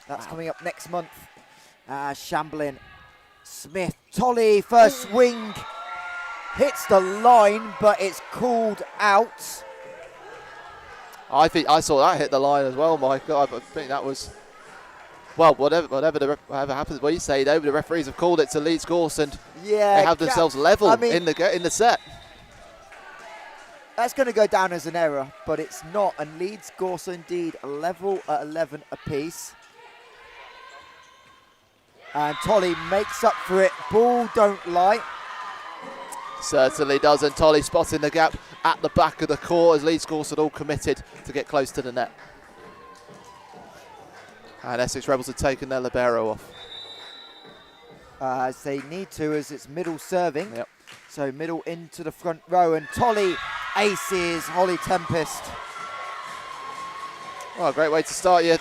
That's coming up next month. Shamblin, Smith, Tolley, first swing, hits the line, but it's called out. I saw that hit the line as well, Michael. I think that was, well, whatever happens, what you say, though, the referees have called it to Leeds Gorse, and they have themselves level in the set. That's going to go down as an error, but it's not. And Leeds Gorse indeed level at 11 apiece. And Tolly makes up for it. Ball don't lie. Certainly does, and Tolly spotting the gap at the back of the court as Leeds Gorse had all committed to get close to the net. And Essex Rebels have taken their libero off. As they need to, as it's middle serving. Yep. So middle into the front row, and Tolly aces Holly Tempest. Well, a great way to start your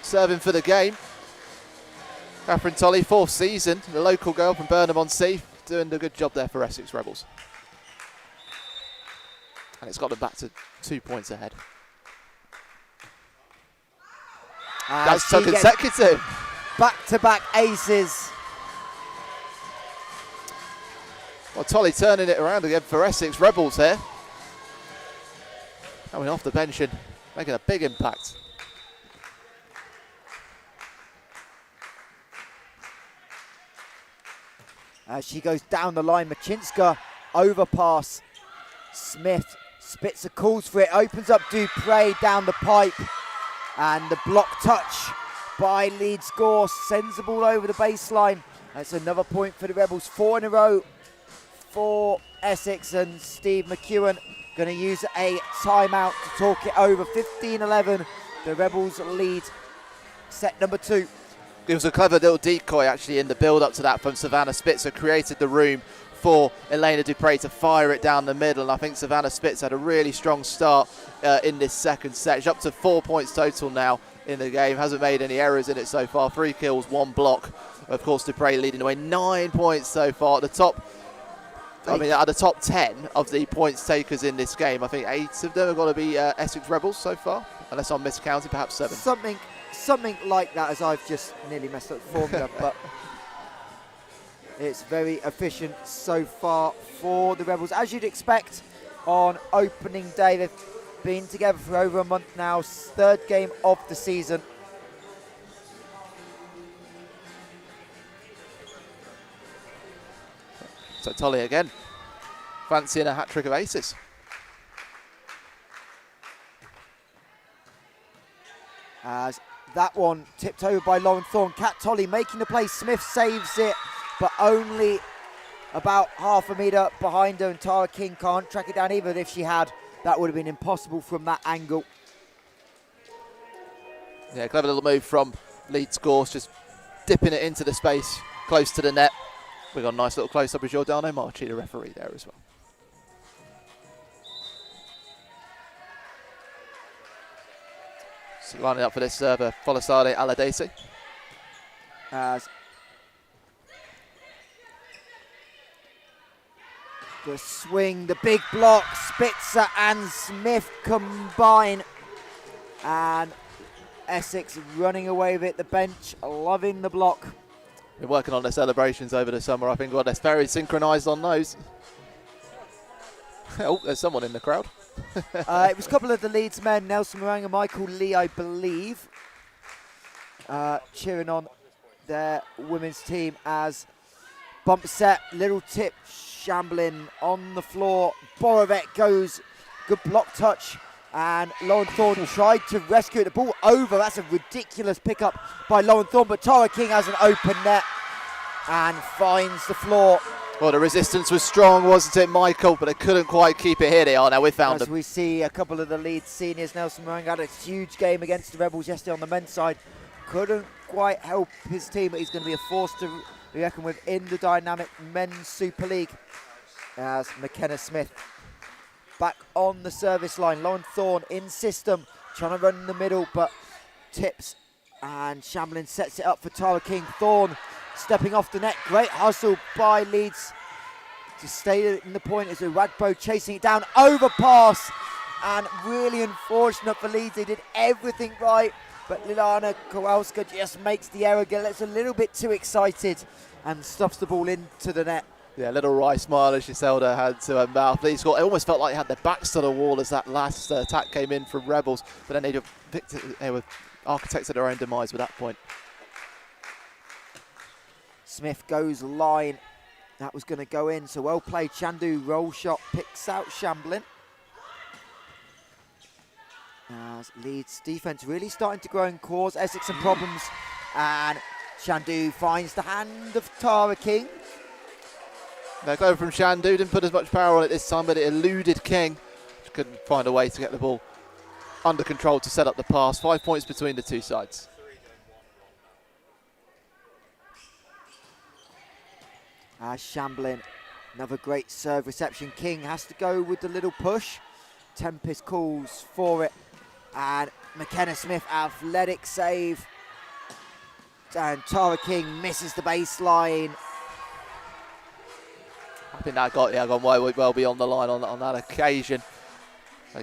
serving for the game. Catherine Tolly, 4th season, the local girl from Burnham-on-Sea, doing a good job there for Essex Rebels. And it's got them back to 2 points ahead. That's so consecutive. Back-to-back aces. Well, Tolly turning it around again for Essex Rebels here. Coming off the bench and making a big impact. As she goes down the line, Machinska overpass. Smith, Spitzer calls for it, opens up Dupre down the pipe. And the block touch by Leeds Gorse sends the ball over the baseline. That's another point for the Rebels. 4 in a row for Essex, and Steve McEwen going to use a timeout to talk it over. 15-11, the Rebels lead set number 2. It was a clever little decoy actually in the build-up to that from Savannah Spitzer, created the room for Elena Dupre to fire it down the middle, and I think Savannah Spitzer had a really strong start in this second set. She's up to 4 points total now in the game, hasn't made any errors in it so far, 3 kills, 1 block. Of course, Dupre leading away, 9 points so far. At the top, out of the top 10 of the points takers in this game, I think 8 of them are going to be Essex Rebels so far, unless I'm miscounting, perhaps 7. Something like that, as I've just nearly messed up the formula, but it's very efficient so far for the Rebels. As you'd expect on opening day, they've been together for over a month now, 3rd game of the season. So Tolly again, fancying a hat-trick of aces. As that one tipped over by Lauren Thorne. Kat Tolly making the play. Smith saves it, but only about half a metre behind her, and Tara King can't track it down. Even if she had, that would have been impossible from that angle. Yeah, clever little move from Leeds Gorse, just dipping it into the space close to the net. We got a nice little close-up of Giordano Marchi, the referee, there as well. So lining up for this server, Folasade Aladesi. As the swing, the big block, Spitzer and Smith combine, and Essex running away with it. The bench loving the block. Been working on their celebrations over the summer. I think they're very synchronised on those. Oh, there's someone in the crowd. It was a couple of the Leeds men, Nelson Morang and Michael Lee, I believe, cheering on their women's team as bump set, little tip, Shamblin on the floor. Borovic goes, good block touch, and Lauren Thorne tried to rescue it. The ball over, that's a ridiculous pickup by Lauren Thorne, but Tara King has an open net and finds the floor. Well, the resistance was strong, wasn't it, Michael? But they couldn't quite keep it. Here they are now. We found them. As we see a couple of the Leeds seniors, Nelson Morang had a huge game against the Rebels yesterday on the men's side. Couldn't quite help his team, but he's going to be a force to be reckoned with in the dynamic men's Super League. As McKenna Smith back on the service line. Lauren Thorne in system, trying to run in the middle, but tips, and Shamblin sets it up for Tara King. Thorne stepping off the net. Great hustle by Leeds to stay in the point as Uwagbo chasing it down. Overpass, and really unfortunate for Leeds. They did everything right, but Lilana Kowalska just makes the error, gets a little bit too excited and stuffs the ball into the net. Yeah, little wry smile as she held her hand to her mouth. Leeds scored. It almost felt like they had their backs to the wall as that last attack came in from Rebels, but then they were architects of their own demise with that point. Smith goes line. That was going to go in, so well played. Chandu roll shot picks out Shamblin. As Leeds defence really starting to grow and cause Essex some problems. And Chandu finds the hand of Tara King. Now clever from Chandu, didn't put as much power on it this time, but it eluded King. Just couldn't find a way to get the ball under control to set up the pass. 5 points between the two sides. Shamblin, another great serve reception. King has to go with the little push. Tempest calls for it. And McKenna Smith, athletic save. And Tara King misses the baseline. I think that got well beyond the line on that occasion.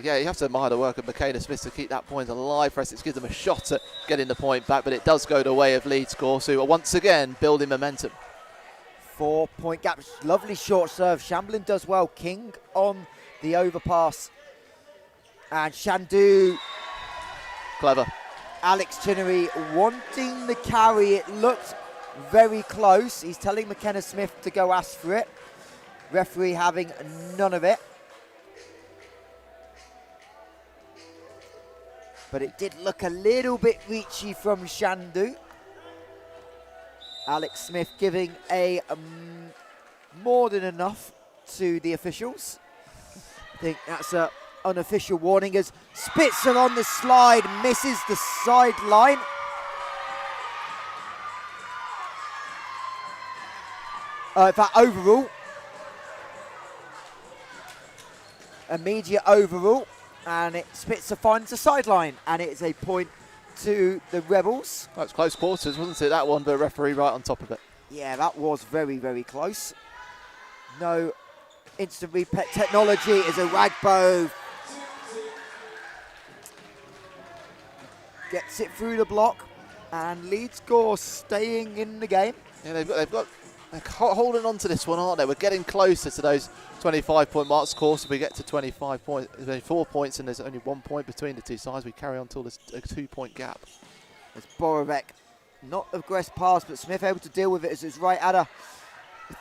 Yeah, you have to admire the work of McKenna Smith to keep that point alive for Essex. Gives them a shot at getting the point back, but it does go the way of Leeds Gorse, who are once again building momentum. 4 point gap. Lovely short serve. Shamblin does well. King on the overpass. And Chandu. Clever. Alex Chinnery wanting the carry. It looked very close. He's telling McKenna Smith to go ask for it. Referee having none of it. But it did look a little bit reachy from Chandu. Alex Smith giving a more than enough to the officials. I think that's a unofficial warning as Spitzer on the slide misses the sideline. In fact, overall, immediate overall, and Spitzer finds the sideline, and it is a point to the Rebels. That was close quarters, wasn't it, that one, but referee right on top of it. Yeah, that was very, very close. No instant replay technology as a Wagbo gets it through the block, and Leeds Gorse staying in the game. Yeah, they're holding on to this one, aren't they? We're getting closer to those 25-point marks. Of course, if we get to 25 points, there's only 4 points, and there's only 1 point between the two sides. We carry on till there's a 2-point gap. As Borovec, not aggressive pass, but Smith able to deal with it as it's right at her.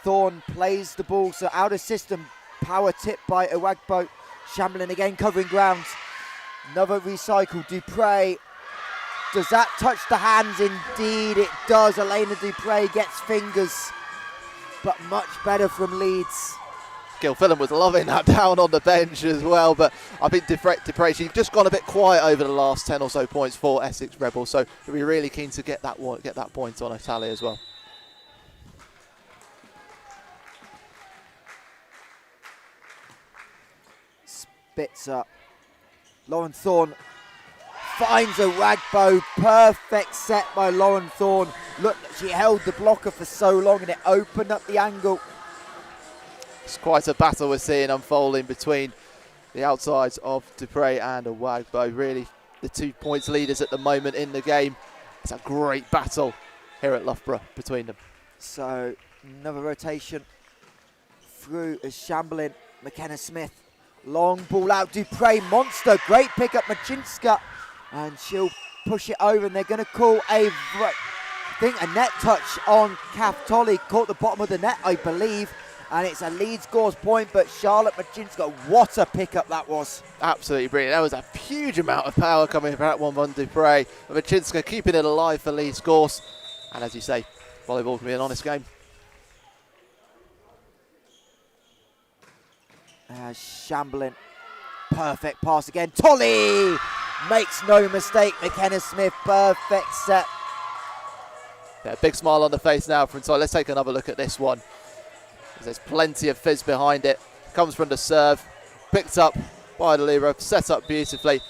Thorne plays the ball, so out of system. Power tip by Owagbo. Shamblin again covering ground. Another recycle. Dupre. Does that touch the hands? Indeed it does. Elena Dupre gets fingers, but much better from Leeds. Gil Phelan was loving that down on the bench as well, but I think Dupre, she's just gone a bit quiet over the last 10 or so points for Essex Rebels, so we'll be really keen to get that point on a tally as well. Spitzer. Lauren Thorne finds a Wagbo. Perfect set by Lauren Thorne. Look, she held the blocker for so long and it opened up the angle. It's quite a battle we're seeing unfolding between the outsides of Dupre and Owagbo. Really, the 2 points leaders at the moment in the game. It's a great battle here at Loughborough between them. So, another rotation through as Shamblin, McKenna Smith. Long ball out, Dupre, monster. Great pick up, Machinska. And she'll push it over and they're going to call a net touch on Kath Tolley. Caught the bottom of the net, I believe. And it's a Leeds Gorse point, but Charlotte Machinska, what a pickup that was. Absolutely brilliant. That was a huge amount of power coming from that one from Dupre. Machinska keeping it alive for Leeds Gorse. And as you say, volleyball can be an honest game. Shamblin, perfect pass again. Tolley makes no mistake. McKenna Smith, perfect set. Yeah, big smile on the face now from Tolley. Let's take another look at this one. There's plenty of fizz behind it. Comes from the serve, picked up by the libero, set up beautifully,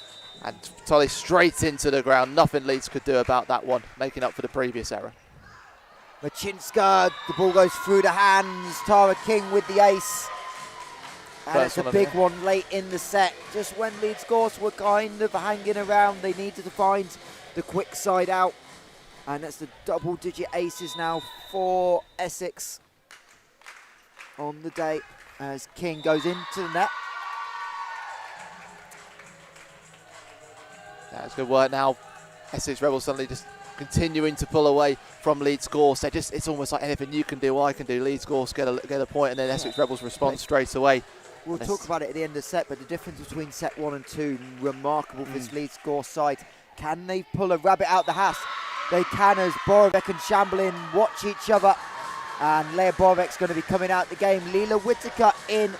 and Tolley straight into the ground. Nothing Leeds could do about that one, making up for the previous error. Machinska, the ball goes through the hands. Tara King with the ace. And it's a big one late in the set. Just when Leeds Gorse were kind of hanging around, they needed to find the quick side out. And that's the double-digit aces now for Essex. on the day as King goes into the net. That's good work now. Essex Rebels suddenly just continuing to pull away from Leeds Gorse. It's almost like anything you can do, I can do. Leeds Gorse get a point, and then Essex Rebels respond straight away. We'll talk about it at the end of the set, but the difference between set 1 and 2, remarkable for this Leeds Gorse side. Can they pull a rabbit out the hat? They can, as Borovec and Shamblin watch each other. And Leah Borovec's going to be coming out the game. Leela Whittaker in.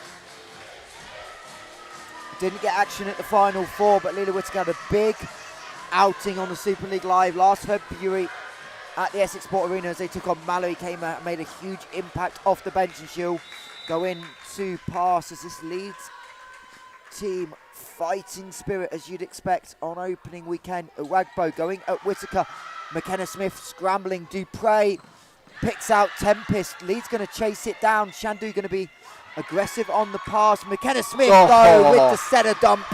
Didn't get action at the Final Four, but Leela Whittaker had a big outing on the Super League Live last February at the Essex Sport Arena as they took on MAAREE. Came out and made a huge impact off the bench, and she'll go in to pass as this Leeds team fighting spirit as you'd expect on opening weekend. Uwagbo going at Whittaker. McKenna Smith scrambling. Dupre picks out Tempest. Leeds going to chase it down. Shandu going to be aggressive on the pass. McKenna Smith though with the setter dump.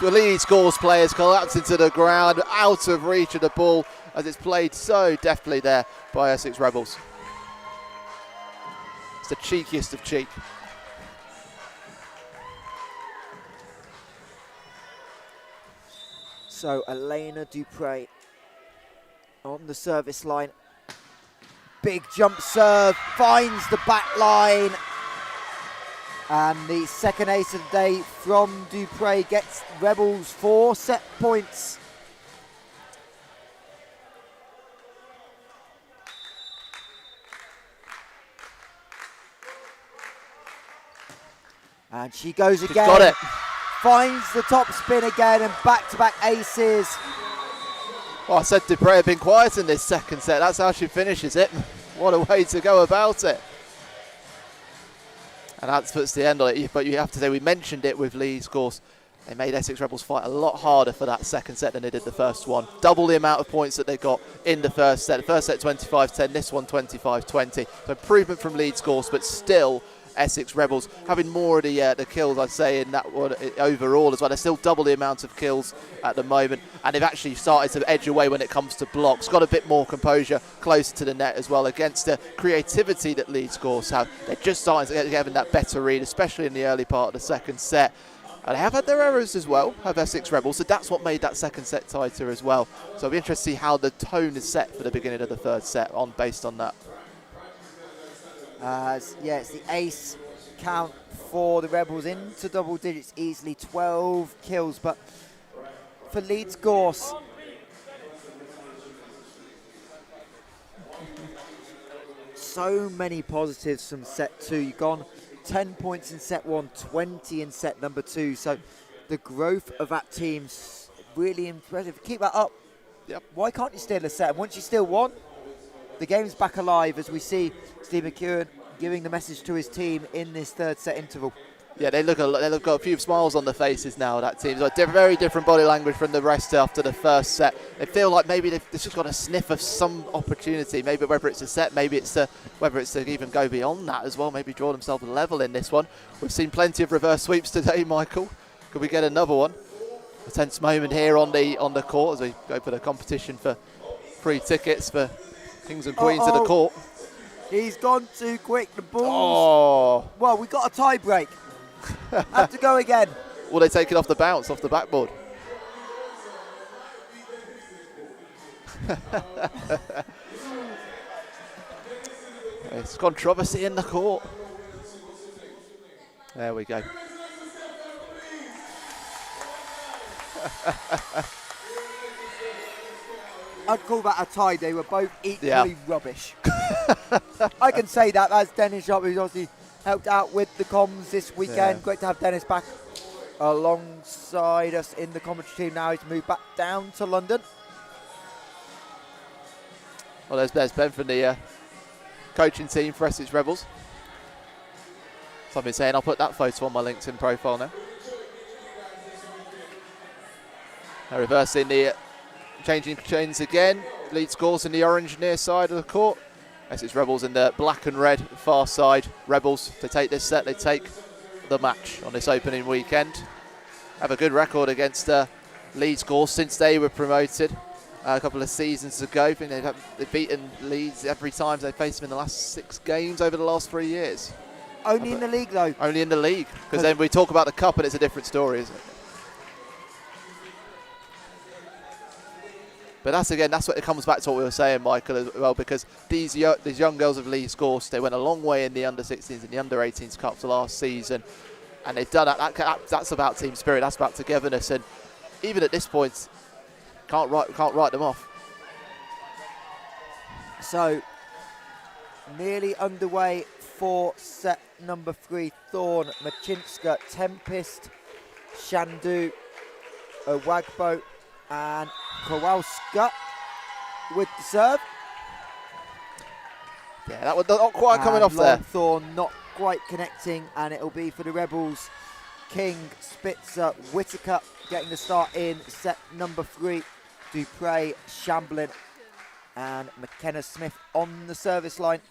The Leeds Gorse players collapsing to the ground, out of reach of the ball as it's played so deftly there by Essex Rebels. It's the cheekiest of cheek. So Elena Dupre on the service line. Big jump serve, finds the back line. And the second ace of the day from Dupre gets Rebels 4 set points. And she goes again. She's got it. Finds the top spin again and back-to-back aces. Well, I said Dupre had been quiet in this second set. That's how she finishes it. What a way to go about it. And that puts the end on it. But you have to say, we mentioned it with Leeds Gorse. They made Essex Rebels fight a lot harder for that second set than they did the first one. Double the amount of points that they got in the first set. The first set 25-10, this one 25-20. So improvement from Leeds Gorse, but still Essex Rebels having more of the kills, I'd say, in that one overall as well. They're still double the amount of kills at the moment, and they've actually started to edge away when it comes to blocks. Got a bit more composure closer to the net as well against the creativity that Leeds Gorse have. They're just starting to get having that better read, especially in the early part of the second set. And they have had their errors as well, have Essex Rebels, so that's what made that second set tighter as well. So it'll be interesting to see how the tone is set for the beginning of the third set based on that. Yeah, it's the ace count for the Rebels into double digits easily, 12 kills. But for Leeds Gorse, so many positives from set 2. You've gone 10 points in set 1, 20 in set number 2. So the growth of that team's really impressive. Keep that up. Yep. Why can't you steal a set? And once you steal one, the game's back alive as we see Steve McEwen giving the message to his team in this third set interval. Yeah, they've got a few smiles on their faces now, that team. It's a very different body language from the rest after the first set. They feel like maybe they've just got a sniff of some opportunity, maybe whether it's a set, maybe it's whether it's to even go beyond that as well, maybe draw themselves a level in this one. We've seen plenty of reverse sweeps today, Michael. Could we get another one? A tense moment here on the court as we go for the competition for free tickets for Kings and Queens of the court. He's gone too quick, the Bulls. Oh. Well, we got a tie break. Have to go again. Will they take it off the bounce, off the backboard? It's controversy in the court. There we go. I'd call that a tie. They were both equally rubbish. I can say that. That's Dennis Sharp, who's obviously helped out with the comms this weekend. Yeah. Great to have Dennis back alongside us in the commentary team now. He's moved back down to London. Well, there's Ben from the coaching team for Essex Rebels. So I've been saying I'll put that photo on my LinkedIn profile now. They're reversing the changing chains again. Leeds Gorse in the orange near side of the court. Essex Rebels in the black and red far side. Rebels to take this set, they take the match on this opening weekend. Have a good record against Leeds Gorse since they were promoted a couple of seasons ago. I think they've beaten Leeds every time they faced them in the last 6 games over the last 3 years. Only in the league, though. Only in the league, because then we talk about the cup and it's a different story, isn't it? But that's what it comes back to what we were saying, Michael, as well, because these young girls of Leeds Gorse, they went a long way in the under-16s and the under-18s cups last season, and they've done that. That's about team spirit. That's about togetherness, and even at this point, can't write them off. So, nearly underway for set number 3. Thorn, Machinska, Tempest, Shandu, Owagbo, and Kowalska with the serve. Yeah, that was not quite coming off there. Thorn not quite connecting, and it'll be for the Rebels. King, Spitzer, Whitaker getting the start in set number 3. Dupre, Shamblin, and McKenna Smith on the service line.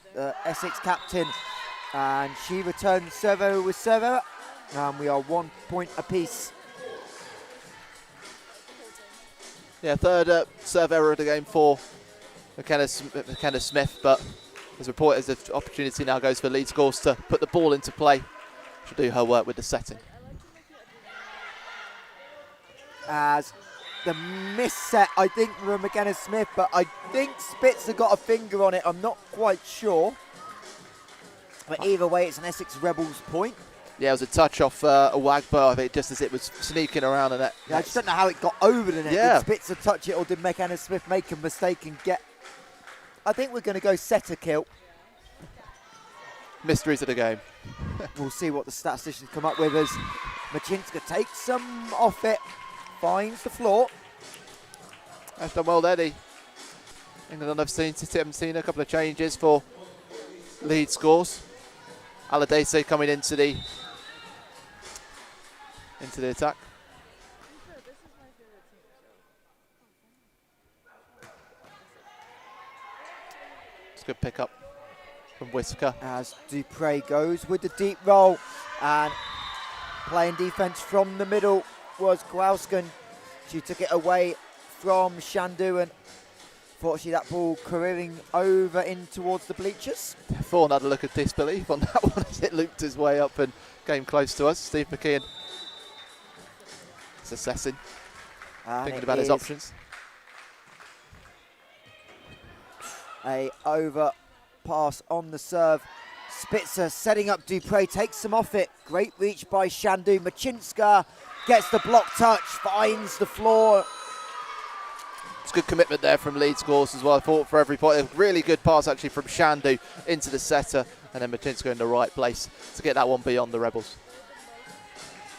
Essex captain, and she returns servo with servo, and we are 1 point apiece. Yeah, third serve error of the game for McKenna Smith, but as reported, as the opportunity now goes for Leeds Gorse to put the ball into play. She'll do her work with the setting. As the miss set, I think, from McKenna Smith, but I think Spitzer got a finger on it. I'm not quite sure. But either way, it's an Essex Rebels point. Yeah, it was a touch off Owagbo, I think, just as it was sneaking around the net. Yeah, I just don't know how it got over the net. Yeah. Did Spitzer touch it, or did McKenna Smith make a mistake and get... I think we're going to go setter kill. Mysteries of the game. We'll see what the statisticians come up with as Machinska takes some off it, finds the floor. That's done well there. England have seen a couple of changes for Leeds Gorse. Aladese coming into the attack. It's a good pick up from Whitaker. As Dupre goes with the deep roll, and playing defence from the middle was Kowalska. She took it away from Shandu, and fortunately that ball careering over in towards the bleachers. Thorne had a look of disbelief on that one as it looped his way up and came close to us. Steve McKeon is assessing, thinking about his options. A over pass on the serve. Spitzer setting up Dupre, takes some off it. Great reach by Shandu. Machinska gets the block touch, finds the floor. It's good commitment there from Leeds Gorse as well. I thought for every point. A really good pass actually from Shandu into the setter, and then Machinska in the right place to get that one beyond the Rebels.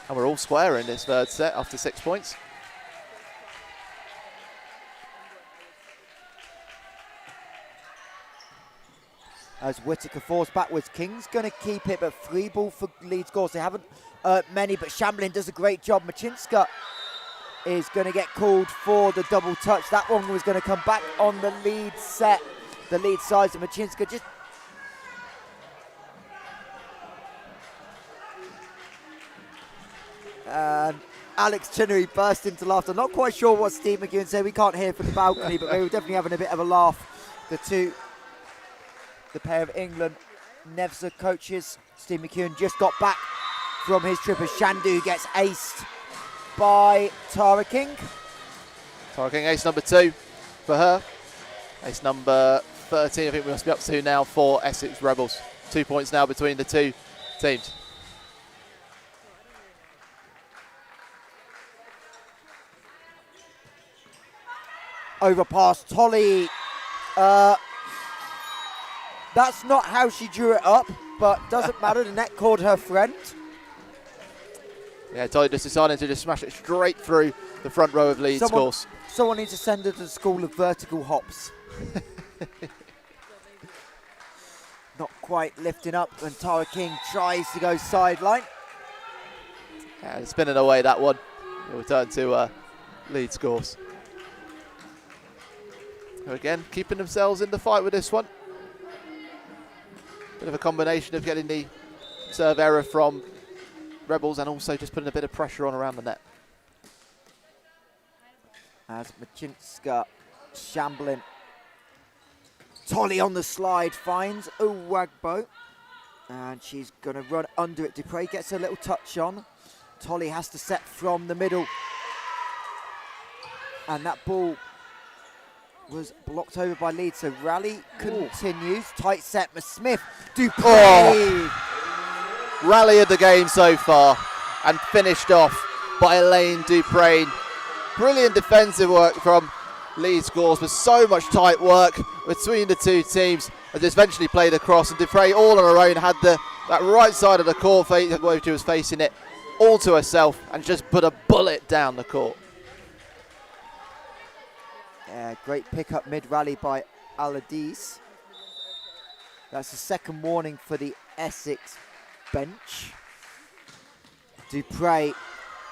And we're all square in this third set after 6 points. As Whitaker forced backwards, King's going to keep it, but free ball for Leeds Gorse. They haven't many, but Shamblin does a great job. Machinska is going to get called for the double touch. That one was going to come back on the lead set, the lead side. So Machinska just... Alex Chinnery burst into laughter. Not quite sure what Steve McEwen said. We can't hear from the balcony, but they were definitely having a bit of a laugh. The pair of England Nevza coaches. Steve McEwen just got back from his trip as Shandu gets aced by Tara King. Tara King, ace number 2 for her. Ace number 13, I think we must be up to now for Essex Rebels. 2 points now between the two teams. Overpass, Tolly. That's not how she drew it up, but doesn't matter. The net called her friend. Yeah, Tolly just decided to just smash it straight through the front row of Leeds Gorse. Someone needs to send her to the school of vertical hops. Not quite lifting up, and Tara King tries to go sideline. Yeah, spinning away that one. It'll return to Leeds Gorse. Again, keeping themselves in the fight with this one. Bit of a combination of getting the serve error from Rebels and also just putting a bit of pressure on around the net. As Machinska, Shamblin, Tolly on the slide finds Owagbo. And she's going to run under it. Dupre gets a little touch on. Tolly has to set from the middle. And that ball was blocked over by Leeds. So rally continues. Tight set. Smith. Dupre. Oh. Rally of the game so far. And finished off by Elaine Dupre. Brilliant defensive work from Leeds Gorse, with so much tight work between the two teams. And just eventually played across, and Dupre all on her own had that right side of the court where she was facing it all to herself and just put a bullet down the court. Yeah, great pick-up mid-rally by Aladis. That's the second warning for the Essex bench. Dupre,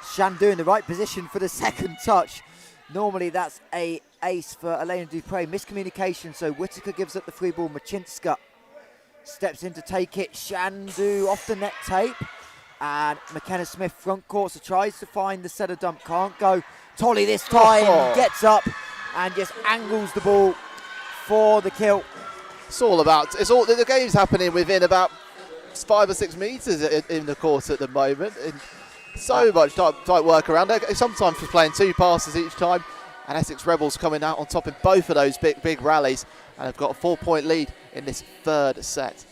Shandu in the right position for the second touch. Normally that's a ace for Elena Dupre. Miscommunication, so Whitaker gives up the free ball. Machinska steps in to take it. Shandu off the net tape. And McKenna Smith front court, so tries to find the setter dump. Can't go. Tolly this time gets up and just angles the ball for the kill. The game's happening within about 5 or 6 meters in the court at the moment. And so much tight work around. Sometimes she's playing 2 passes each time, and Essex Rebels coming out on top in both of those big rallies, and have got a 4-point lead in this third set.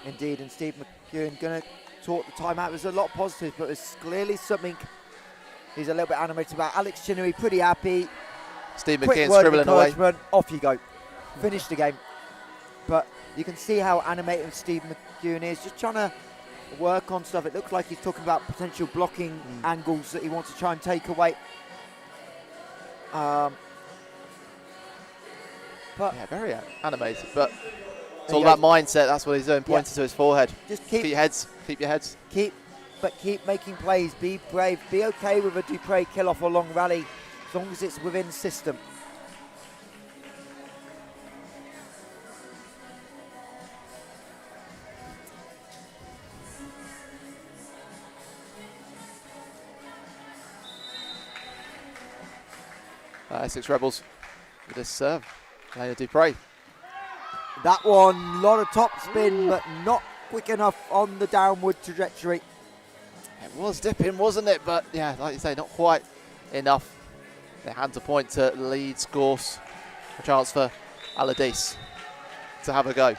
Indeed, and Steve McEwen going to talk the timeout. There's a lot of positives, but there's clearly something he's a little bit animated about. Alex Chinnery pretty happy. Steve Quick McKeon word of scribbling away. encouragement, off you go. Finish the game. But you can see how animated Steve McEwen is, just trying to work on stuff. It looks like he's talking about potential blocking angles that he wants to try and take away. But yeah, very animated. But it's all about mindset. That's what he's doing, pointing to his forehead. Just keep your heads. Keep your heads. Keep making plays. Be brave. Be okay with a Dupre kill off a long rally, as long as it's within system. Essex Rebels with this serve. Elena Dupre. That one, a lot of top spin, but not quick enough on the downward trajectory. It was dipping, wasn't it? But yeah, like you say, not quite enough. They hand to point to Leeds Gorse. A chance for Aladis to have a go.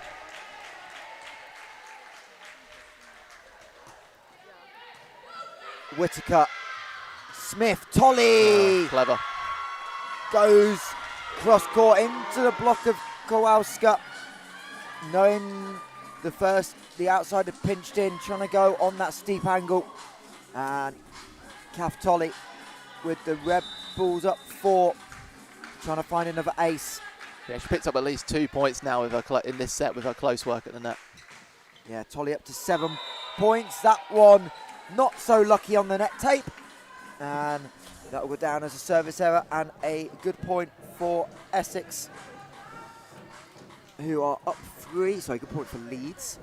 Whitaker, Smith, Tolly. Clever. Goes cross court into the block of Kowalska. Knowing the outside had pinched in, trying to go on that steep angle. And Kath Tolly with the Rebels up 4, trying to find another ace. Yeah, she picked up at least 2 points now with her in this set with her close work at the net. Yeah, Tolly up to 7 points. That one not so lucky on the net tape. And that will go down as a service error and a good point for Essex, who are up 3. Sorry, good point for Leeds.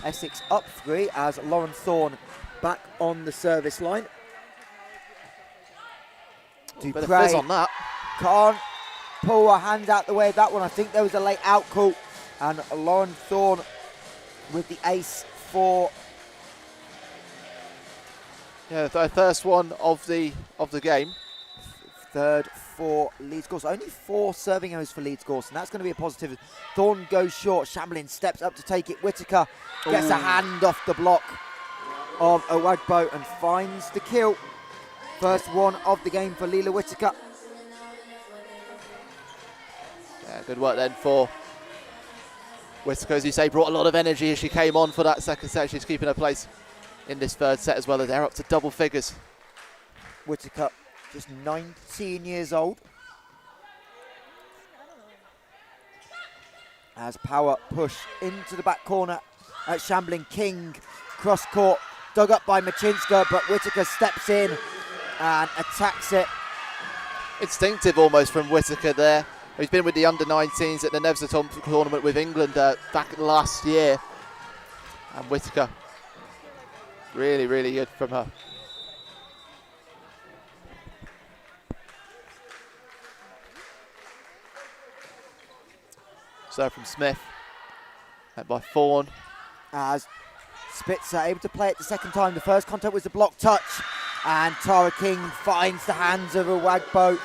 Essex up 3 as Lauren Thorne back on the service line. Bit of fizz on that. Can't pull her hand out the way of that one. I think there was a late out call. And Lauren Thorne with the ace for... Yeah, the first one of the game. Third for Leeds Gorse. Only 4 serving errors for Leeds Gorse, and that's going to be a positive. Thorne goes short. Shamblin steps up to take it. Whitaker gets a hand off the block of Owagbo and finds the kill. First one of the game for Leela Whitaker. Yeah, good work then for Whitaker, as you say, brought a lot of energy as she came on for that second set. She's keeping her place in this third set as well, as they're up to double figures. Whitaker, just 19 years old. As power push into the back corner at Shamblin. King, cross court, dug up by Machinska, but Whitaker steps in and attacks it. Instinctive almost from Whitaker there, who's been with the under-19s at the Nevza tournament with England back last year. And Whitaker, really, really good from her. Serve from Smith, met by Thorne. As Spitzer able to play it the second time. The first contact was a block touch, and Tara King finds the hands of Awagbo,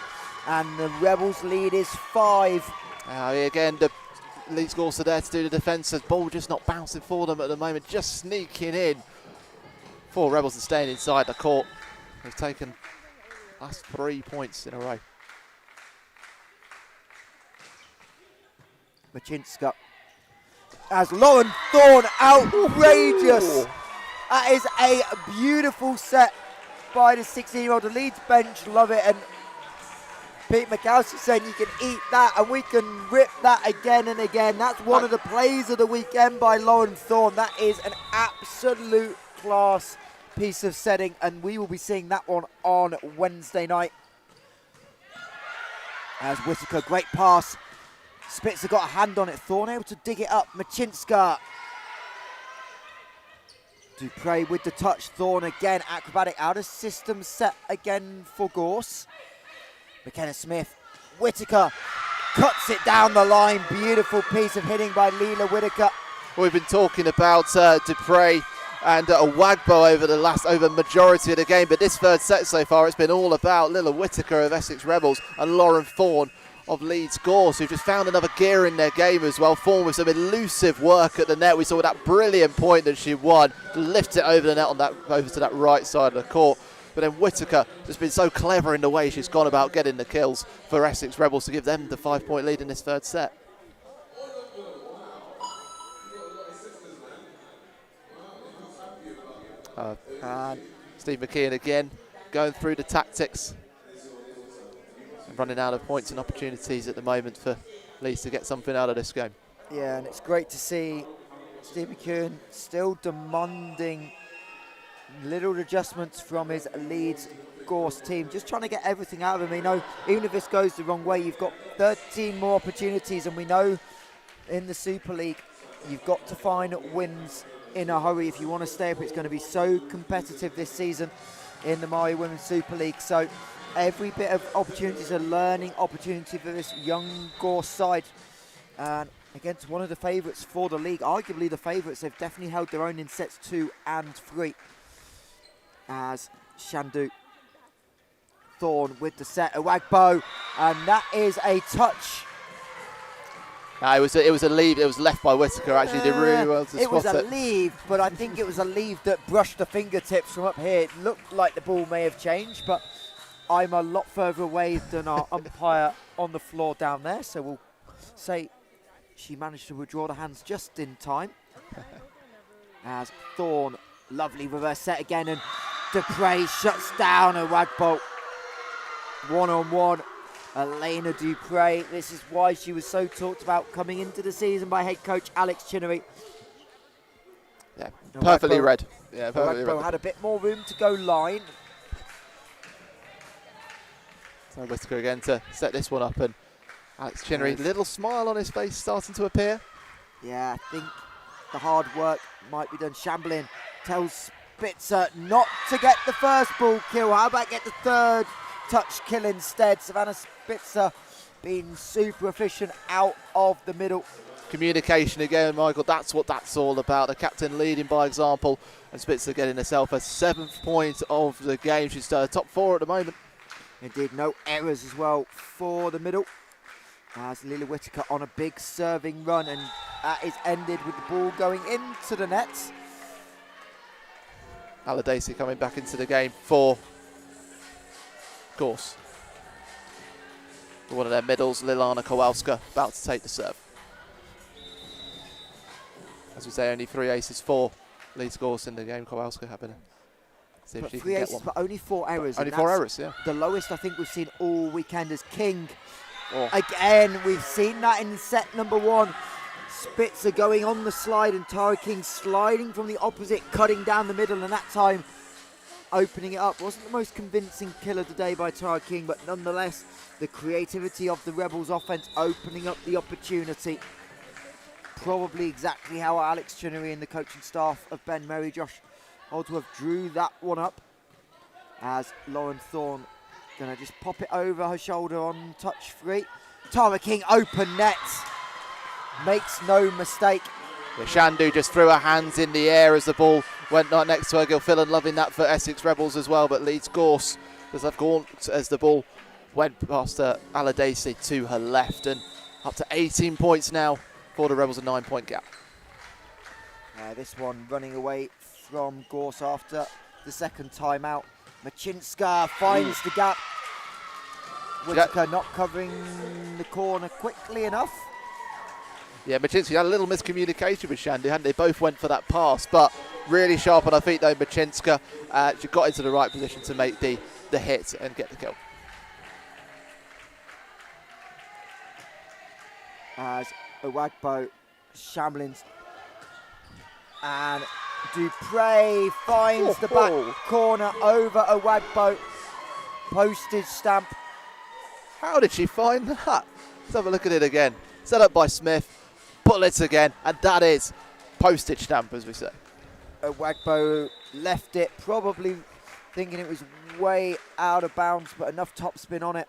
and the Rebels lead is 5. Again, the Leeds Gorse are there to do the defence. The ball just not bouncing for them at the moment, just sneaking in. 4 Rebels are staying inside the court. They've taken last 3 points in a row. Machinska as Lauren Thorne, outrageous. Ooh. That is a beautiful set by the 16-year-old. The Leeds bench love it, and Pete McAllister saying you can eat that and we can rip that again and again. That's one of the plays of the weekend by Lauren Thorne. That is an absolute class piece of setting, and we will be seeing that one on Wednesday night. As Whittaker, great pass. Spitzer got a hand on it. Thorne able to dig it up. Machinska. Dupre with the touch. Thorne again, acrobatic out of system set again for Gorse. McKenna Smith. Whittaker cuts it down the line. Beautiful piece of hitting by Leela Whittaker. We've been talking about Dupre and Awagbo over the majority of the game, but this third set so far, it's been all about Lila Whittaker of Essex Rebels and Lauren Thorne of Leeds Gorse, who've just found another gear in their game as well. Thorne with some elusive work at the net. We saw that brilliant point that she won to lift it over the net on that over to that right side of the court. But then Whittaker has been so clever in the way she's gone about getting the kills for Essex Rebels to give them the 5-point lead in this third set. And Steve McKeon again going through the tactics and running out of points and opportunities at the moment for Leeds to get something out of this game. Yeah, and it's great to see Steve McKeon still demanding little adjustments from his Leeds Gorse team, just trying to get everything out of him. You know, even if this goes the wrong way, you've got 13 more opportunities, and we know in the Super League you've got to find wins in a hurry if you want to stay up. It's going to be so competitive this season in the MAAREE Women's Super League, so every bit of opportunity is a learning opportunity for this young Gorse side, and against one of the favourites for the league, arguably the favourites. They've definitely held their own in sets 2 and 3. As Shandu Thorne with the set, Awagbo, and that is a touch. It was a leave. It was left by Whittaker. Actually, did really well to spot it. It was a leave, but I think it was a leave that brushed the fingertips from up here. It looked like the ball may have changed, but I'm a lot further away than our umpire on the floor down there, so we'll say she managed to withdraw the hands just in time. As Thorne, lovely reverse set again, and Dupre shuts down Awagbo. 1-on-1. Elena Dupre. This is why she was so talked about coming into the season by head coach Alex Chinnery. Yeah, perfectly read. Yeah, perfectly read. Had a bit more room to go line. So Whittaker again to set this one up, and Alex Chinnery, little smile on his face starting to appear. Yeah, I think the hard work might be done. Shamblin tells Spitzer not to get the first ball kill. How about get the third touch kill instead? Savannah Spitzer being super efficient out of the middle. Communication again, Michael, that's what that's all about. The captain leading by example, and Spitzer getting herself a 7th point of the game. She's top 4 at the moment. Indeed, no errors as well for the middle. As Lila Whittaker on a big serving run, and that is ended with the ball going into the nets. Aladasi coming back into the game for Gorse. One of their middles, Lilana Kowalska, about to take the serve. As we say, only 3 aces for Leeds Gorse in the game. Kowalska having see if she can get one. But only 4 errors. Only 4 errors, yeah. The lowest I think we've seen all weekend is King. Oh. Again, we've seen that in set number 1. Spitzer going on the slide and Tara King sliding from the opposite, cutting down the middle, and that time opening it up. Wasn't the most convincing kill of the day by Tara King, but nonetheless, the creativity of the Rebels offense opening up the opportunity. Probably exactly how Alex Chinnery and the coaching staff of Ben Merry, Josh Holdsworth drew that one up. As Lauren Thorne gonna just pop it over her shoulder on touch 3. Tara King open net. Makes no mistake. Yeah, Shandu just threw her hands in the air as the ball went right next to her. Gilfillan loving that for Essex Rebels as well, but Leeds Gorse as they've gone as the ball went past Aladesi to her left, and up to 18 points now for the Rebels, a 9-point gap. This one running away from Gorse after the second timeout. Machinska finds the gap. Whittaker not covering the corner quickly enough. Yeah, Machinska had a little miscommunication with Shandu, hadn't they? Both went for that pass, but really sharp on her feet though, Machinska. She got into the right position to make the hit and get the kill. As Owagbo, Shamblins, and Dupre finds the back corner over Owagbo. Postage stamp. How did she find that? Let's have a look at it again. Set up by Smith, bullets again, and that is postage stamp, as we say. Owagbo left it, probably thinking it was way out of bounds, but enough topspin on it.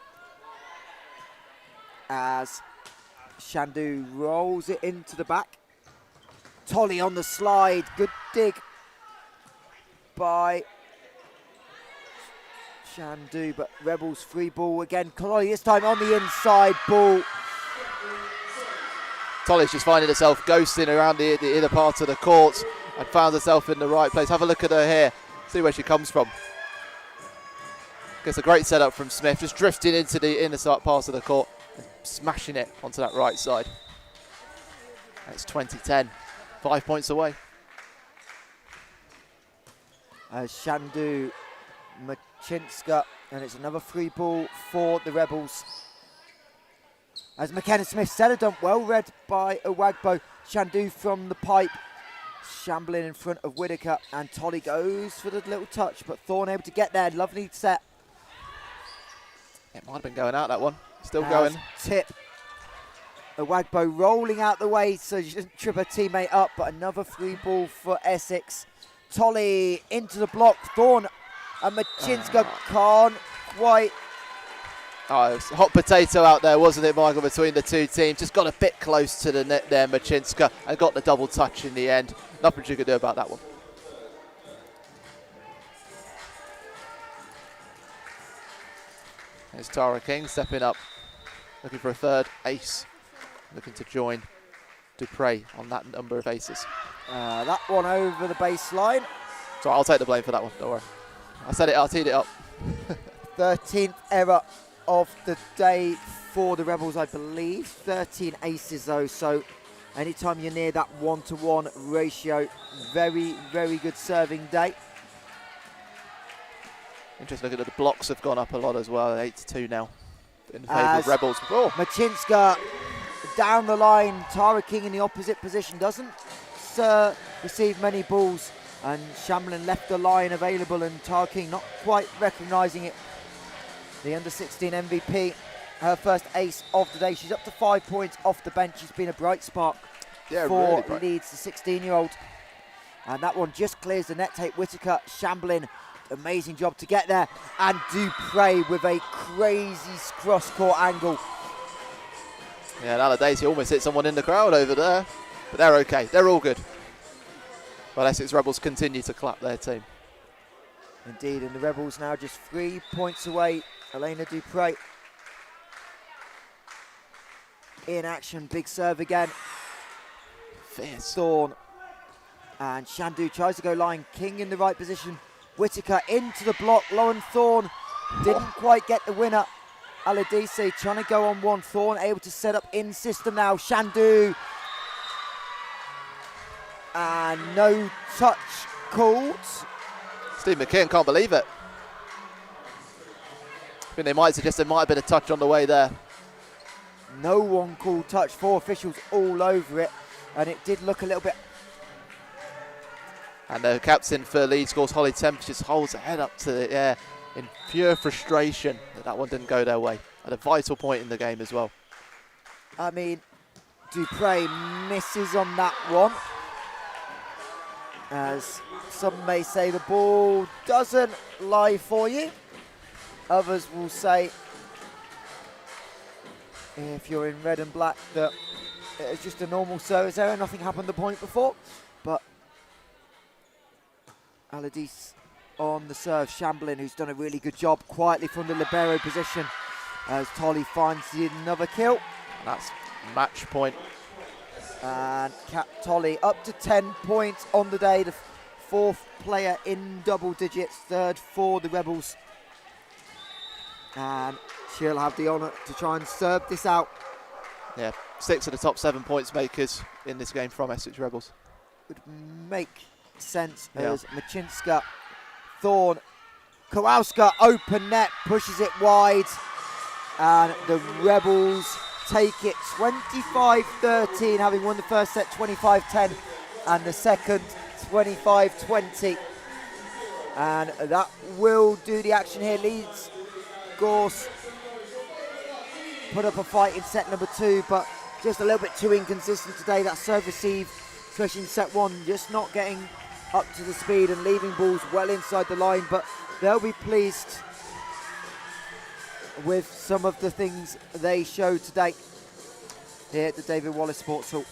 As Shandu rolls it into the back. Tolly on the slide, good dig by Shandu, but Rebels free ball again. Collie this time on the inside ball. Tolly's just finding herself ghosting around the inner part of the court and found herself in the right place. Have a look at her here, see where she comes from. Gets a great setup from Smith, just drifting into the inner part of the court and smashing it onto that right side. It's 20-10, 5 points away. Shandu, Machinska, and it's another free ball for the Rebels. As McKenna Smith said it done, well read by Owagbo. Shandu from the pipe, shambling in front of Whittaker, and Tolly goes for the little touch, but Thorne able to get there. Lovely set. It might have been going out, that one. Still going. Tip. Owagbo rolling out the way so she doesn't trip her teammate up, but another free ball for Essex. Tolly into the block. Thorne and Machinska can't quite. Oh, it was a hot potato out there, wasn't it, Michael, between the two teams? Just got a bit close to the net there, Machinska, and got the double touch in the end. Nothing you could do about that one. There's Tara King stepping up, looking for a third ace, looking to join Dupre on that number of aces. That one over the baseline. So I'll take the blame for that one, don't worry. I teed it up. 13th error of the day for the Rebels, I believe. 13 aces though, so anytime you're near that 1-to-1 ratio, very, very good serving day. Interesting looking at the blocks have gone up a lot as well, 8-2 now in favour of Rebels. Oh. Machinska down the line, Tara King in the opposite position, doesn't receive many balls, and Shamblin left the line available, and Tara King not quite recognising it. The under-16 MVP, her first ace of the day. She's up to 5 points off the bench. She's been a bright spark for really Leeds, the 16-year-old. And that one just clears the net tape. Whittaker, Shamblin, amazing job to get there. And Dupre with a crazy cross-court angle. Yeah, Aladesi almost hit someone in the crowd over there. But they're okay. They're all good. But Essex Rebels continue to clap their team. Indeed, and the Rebels now just 3 points away. Elena Dupre in action, big serve again. Fierce. Thorne and Shandu tries to go line. King in the right position. Whittaker into the block. Lauren Thorne didn't quite get the winner. Aladisi trying to go on one. Thorne able to set up in system now. Shandu. And no touch called. Steve McKeon can't believe it. I think they might suggest there might have been a touch on the way there. No one called touch. 4 officials all over it. And it did look a little bit. And the captain for Leeds, Gorse, Holly Tempest, just holds her head up to the air in pure frustration that one didn't go their way. At a vital point in the game as well. I mean, Dupre misses on that one. As some may say the ball doesn't lie for you. Others will say, if you're in red and black, that It was just a normal service error. Nothing happened the point before. But Aladis on the serve. Shamblin, who's done a really good job quietly from the libero position, as Tolly finds another kill. That's match point. And Cap Tolly up to 10 points on the day. The fourth player in double digits, third for the Rebels. And she'll have the honour to try and serve this out. Yeah, 6 of the top 7 points makers in this game from Essex Rebels. Would make sense as Machinska, Thorne, Kowalska, open net, pushes it wide. And the Rebels take it 25-13, having won the first set 25-10 and the second 25-20. And that will do the action here. Leeds, Gorse put up a fight in set number 2, but just a little bit too inconsistent today. That serve receive, especially in set 1, just not getting up to the speed and leaving balls well inside the line, but they'll be pleased with some of the things they showed today here at the David Wallace Sports Hall.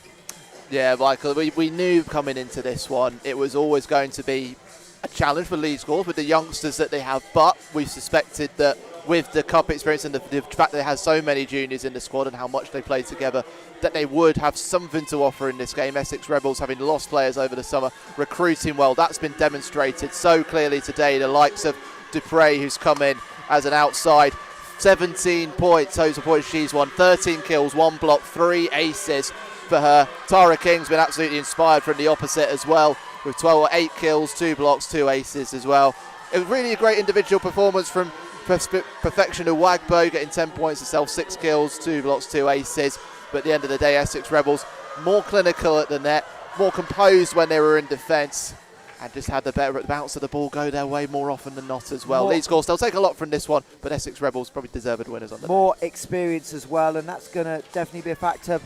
Yeah, Michael, we knew coming into this one it was always going to be a challenge for Leeds Gorse with the youngsters that they have, but we suspected that with the cup experience and the fact that they have so many juniors in the squad and how much they play together, that they would have something to offer in this game. Essex Rebels, having lost players over the summer, recruiting well, that's been demonstrated so clearly today. The likes of Dupre, who's come in as an outside, 17 points, total points she's won, 13 kills, 1 block, 3 aces for her. Tara King's been absolutely inspired from the opposite as well, with 8 kills, 2 blocks, 2 aces as well. It was really a great individual performance from Perfection Uwagbo, getting 10 points herself, 6 kills, 2 blocks, 2 aces. But at the end of the day, Essex Rebels more clinical at the net, more composed when they were in defence, and just had the better bounce of the ball go their way more often than not as well. Leeds Gorse, they'll take a lot from this one, but Essex Rebels probably deserved winners on the more experience as well, and that's going to definitely be a factor.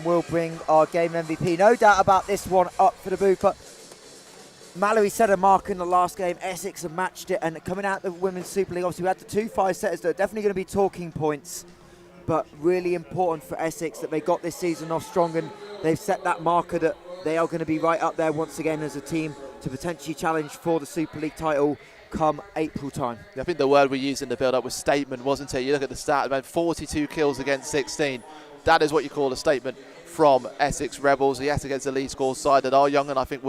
We'll bring our game MVP, no doubt about this one, up for the booth. But Mallory set a mark in the last game. Essex have matched it, and coming out the Women's Super League, obviously we had the 2 5-setters that are definitely going to be talking points, but really important for Essex that they got this season off strong, and they've set that marker that they are going to be right up there once again as a team to potentially challenge for the Super League title come April time. I think the word we used in the build-up was statement, wasn't it? You look at the stat, man, 42 kills against 16. That is what you call a statement from Essex Rebels. Yes, against the Leeds Gorse side that are young, and I think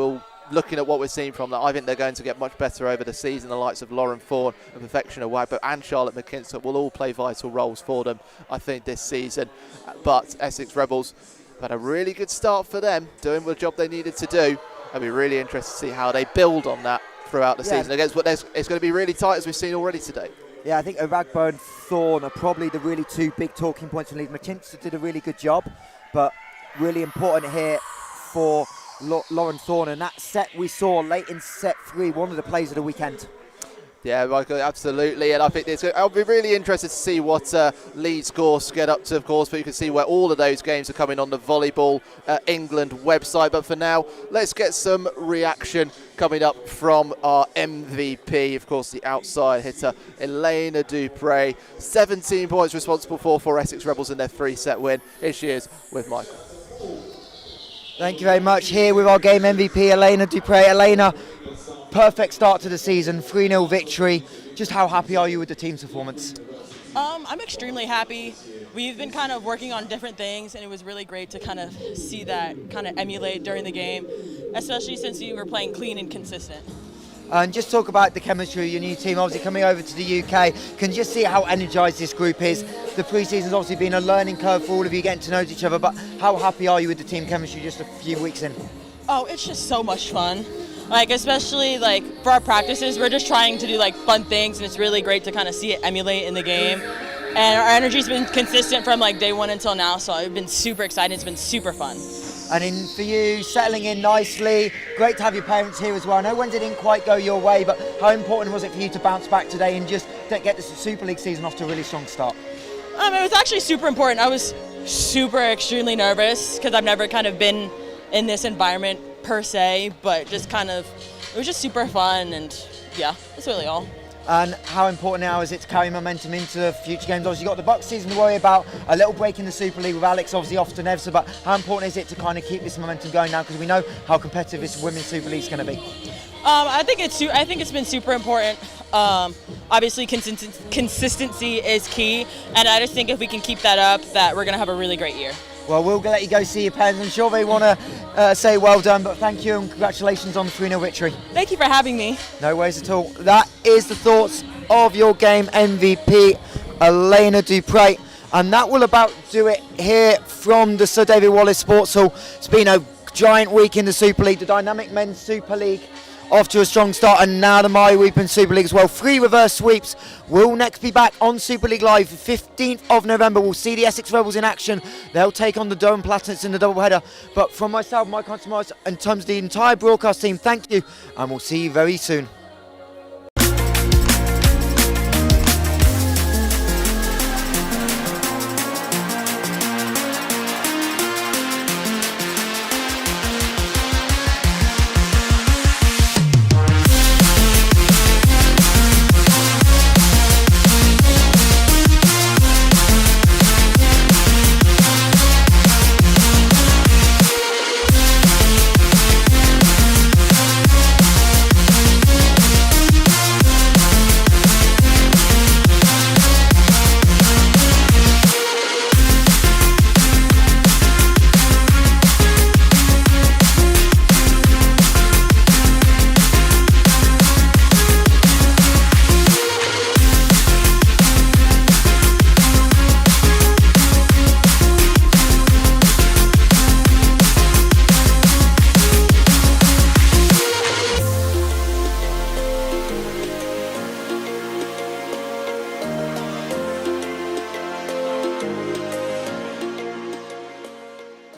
looking at what we're seeing from that, I think they're going to get much better over the season. The likes of Lauren Thorne and Perfection Uwagbo and Charlotte McKinstry will all play vital roles for them, I think, this season. But Essex Rebels had a really good start for them, doing the job they needed to do. I'll be really interested to see how they build on that throughout the season. Against what it's going to be really tight, as we've seen already today. Yeah, I think Uwagbo and Thorne are probably the really 2 big talking points in the league. McKinstry did a really good job, but really important here for Lauren Thorne, and that set we saw late in set 3, one of the plays of the weekend. Yeah, Michael, absolutely, and I think I'll be really interested to see what Leeds Gorse get up to, of course, but you can see where all of those games are coming on the Volleyball England website. But for now, let's get some reaction coming up from our MVP, of course, the outside hitter, Elena Dupre. 17 points responsible for Essex Rebels in their 3-set win. Here she is with Michael. Thank you very much. Here with our game MVP, Elena Dupre. Elena, perfect start to the season, 3-0 victory. Just how happy are you with the team's performance? I'm extremely happy. We've been kind of working on different things, and it was really great to kind of see that kind of emulate during the game, especially since you were playing clean and consistent. And just talk about the chemistry of your new team, obviously coming over to the UK. Can you just see how energised this group is? The pre-season's obviously been a learning curve for all of you, getting to know each other, but how happy are you with the team chemistry just a few weeks in? Oh, it's just so much fun. Like, especially like for our practices, we're just trying to do like fun things, and it's really great to kind of see it emulate in the game. And our energy's been consistent from like day 1 until now, so I've been super excited. It's been super fun. And for you, settling in nicely, great to have your parents here as well. I know Wednesday didn't quite go your way, but how important was it for you to bounce back today and just get the Super League season off to a really strong start? It was actually super important. I was extremely nervous because I've never kind of been in this environment per se, but just kind of, it was just super fun, and yeah, that's really all. and how important now is it to carry momentum into future games? Obviously, you've got the Bucks season to worry about, a little break in the Super League with Alex obviously off to Nevsa, but how important is it to kind of keep this momentum going now, because we know how competitive this Women's Super League is going to be? I think it's been super important. Obviously, consistency is key, and I just think if we can keep that up, that we're going to have a really great year. Well, we'll let you go see your parents. I'm sure they want to say well done, but thank you and congratulations on the 3-0 victory. Thank you for having me. No worries at all. That is the thoughts of your game MVP, Elena Dupre. And that will about do it here from the Sir David Wallace Sports Hall. It's been a giant week in the Super League, the Dynamic Men's Super League off to a strong start, and now the MAAREE Women's Super League as well. 3 reverse sweeps. We'll next be back on Super League Live 15th of November. We'll see the Essex Rebels in action. They'll take on the Durham Platinets in the doubleheader. But from myself, Mike Hunter, in terms of the entire broadcast team, thank you, and we'll see you very soon.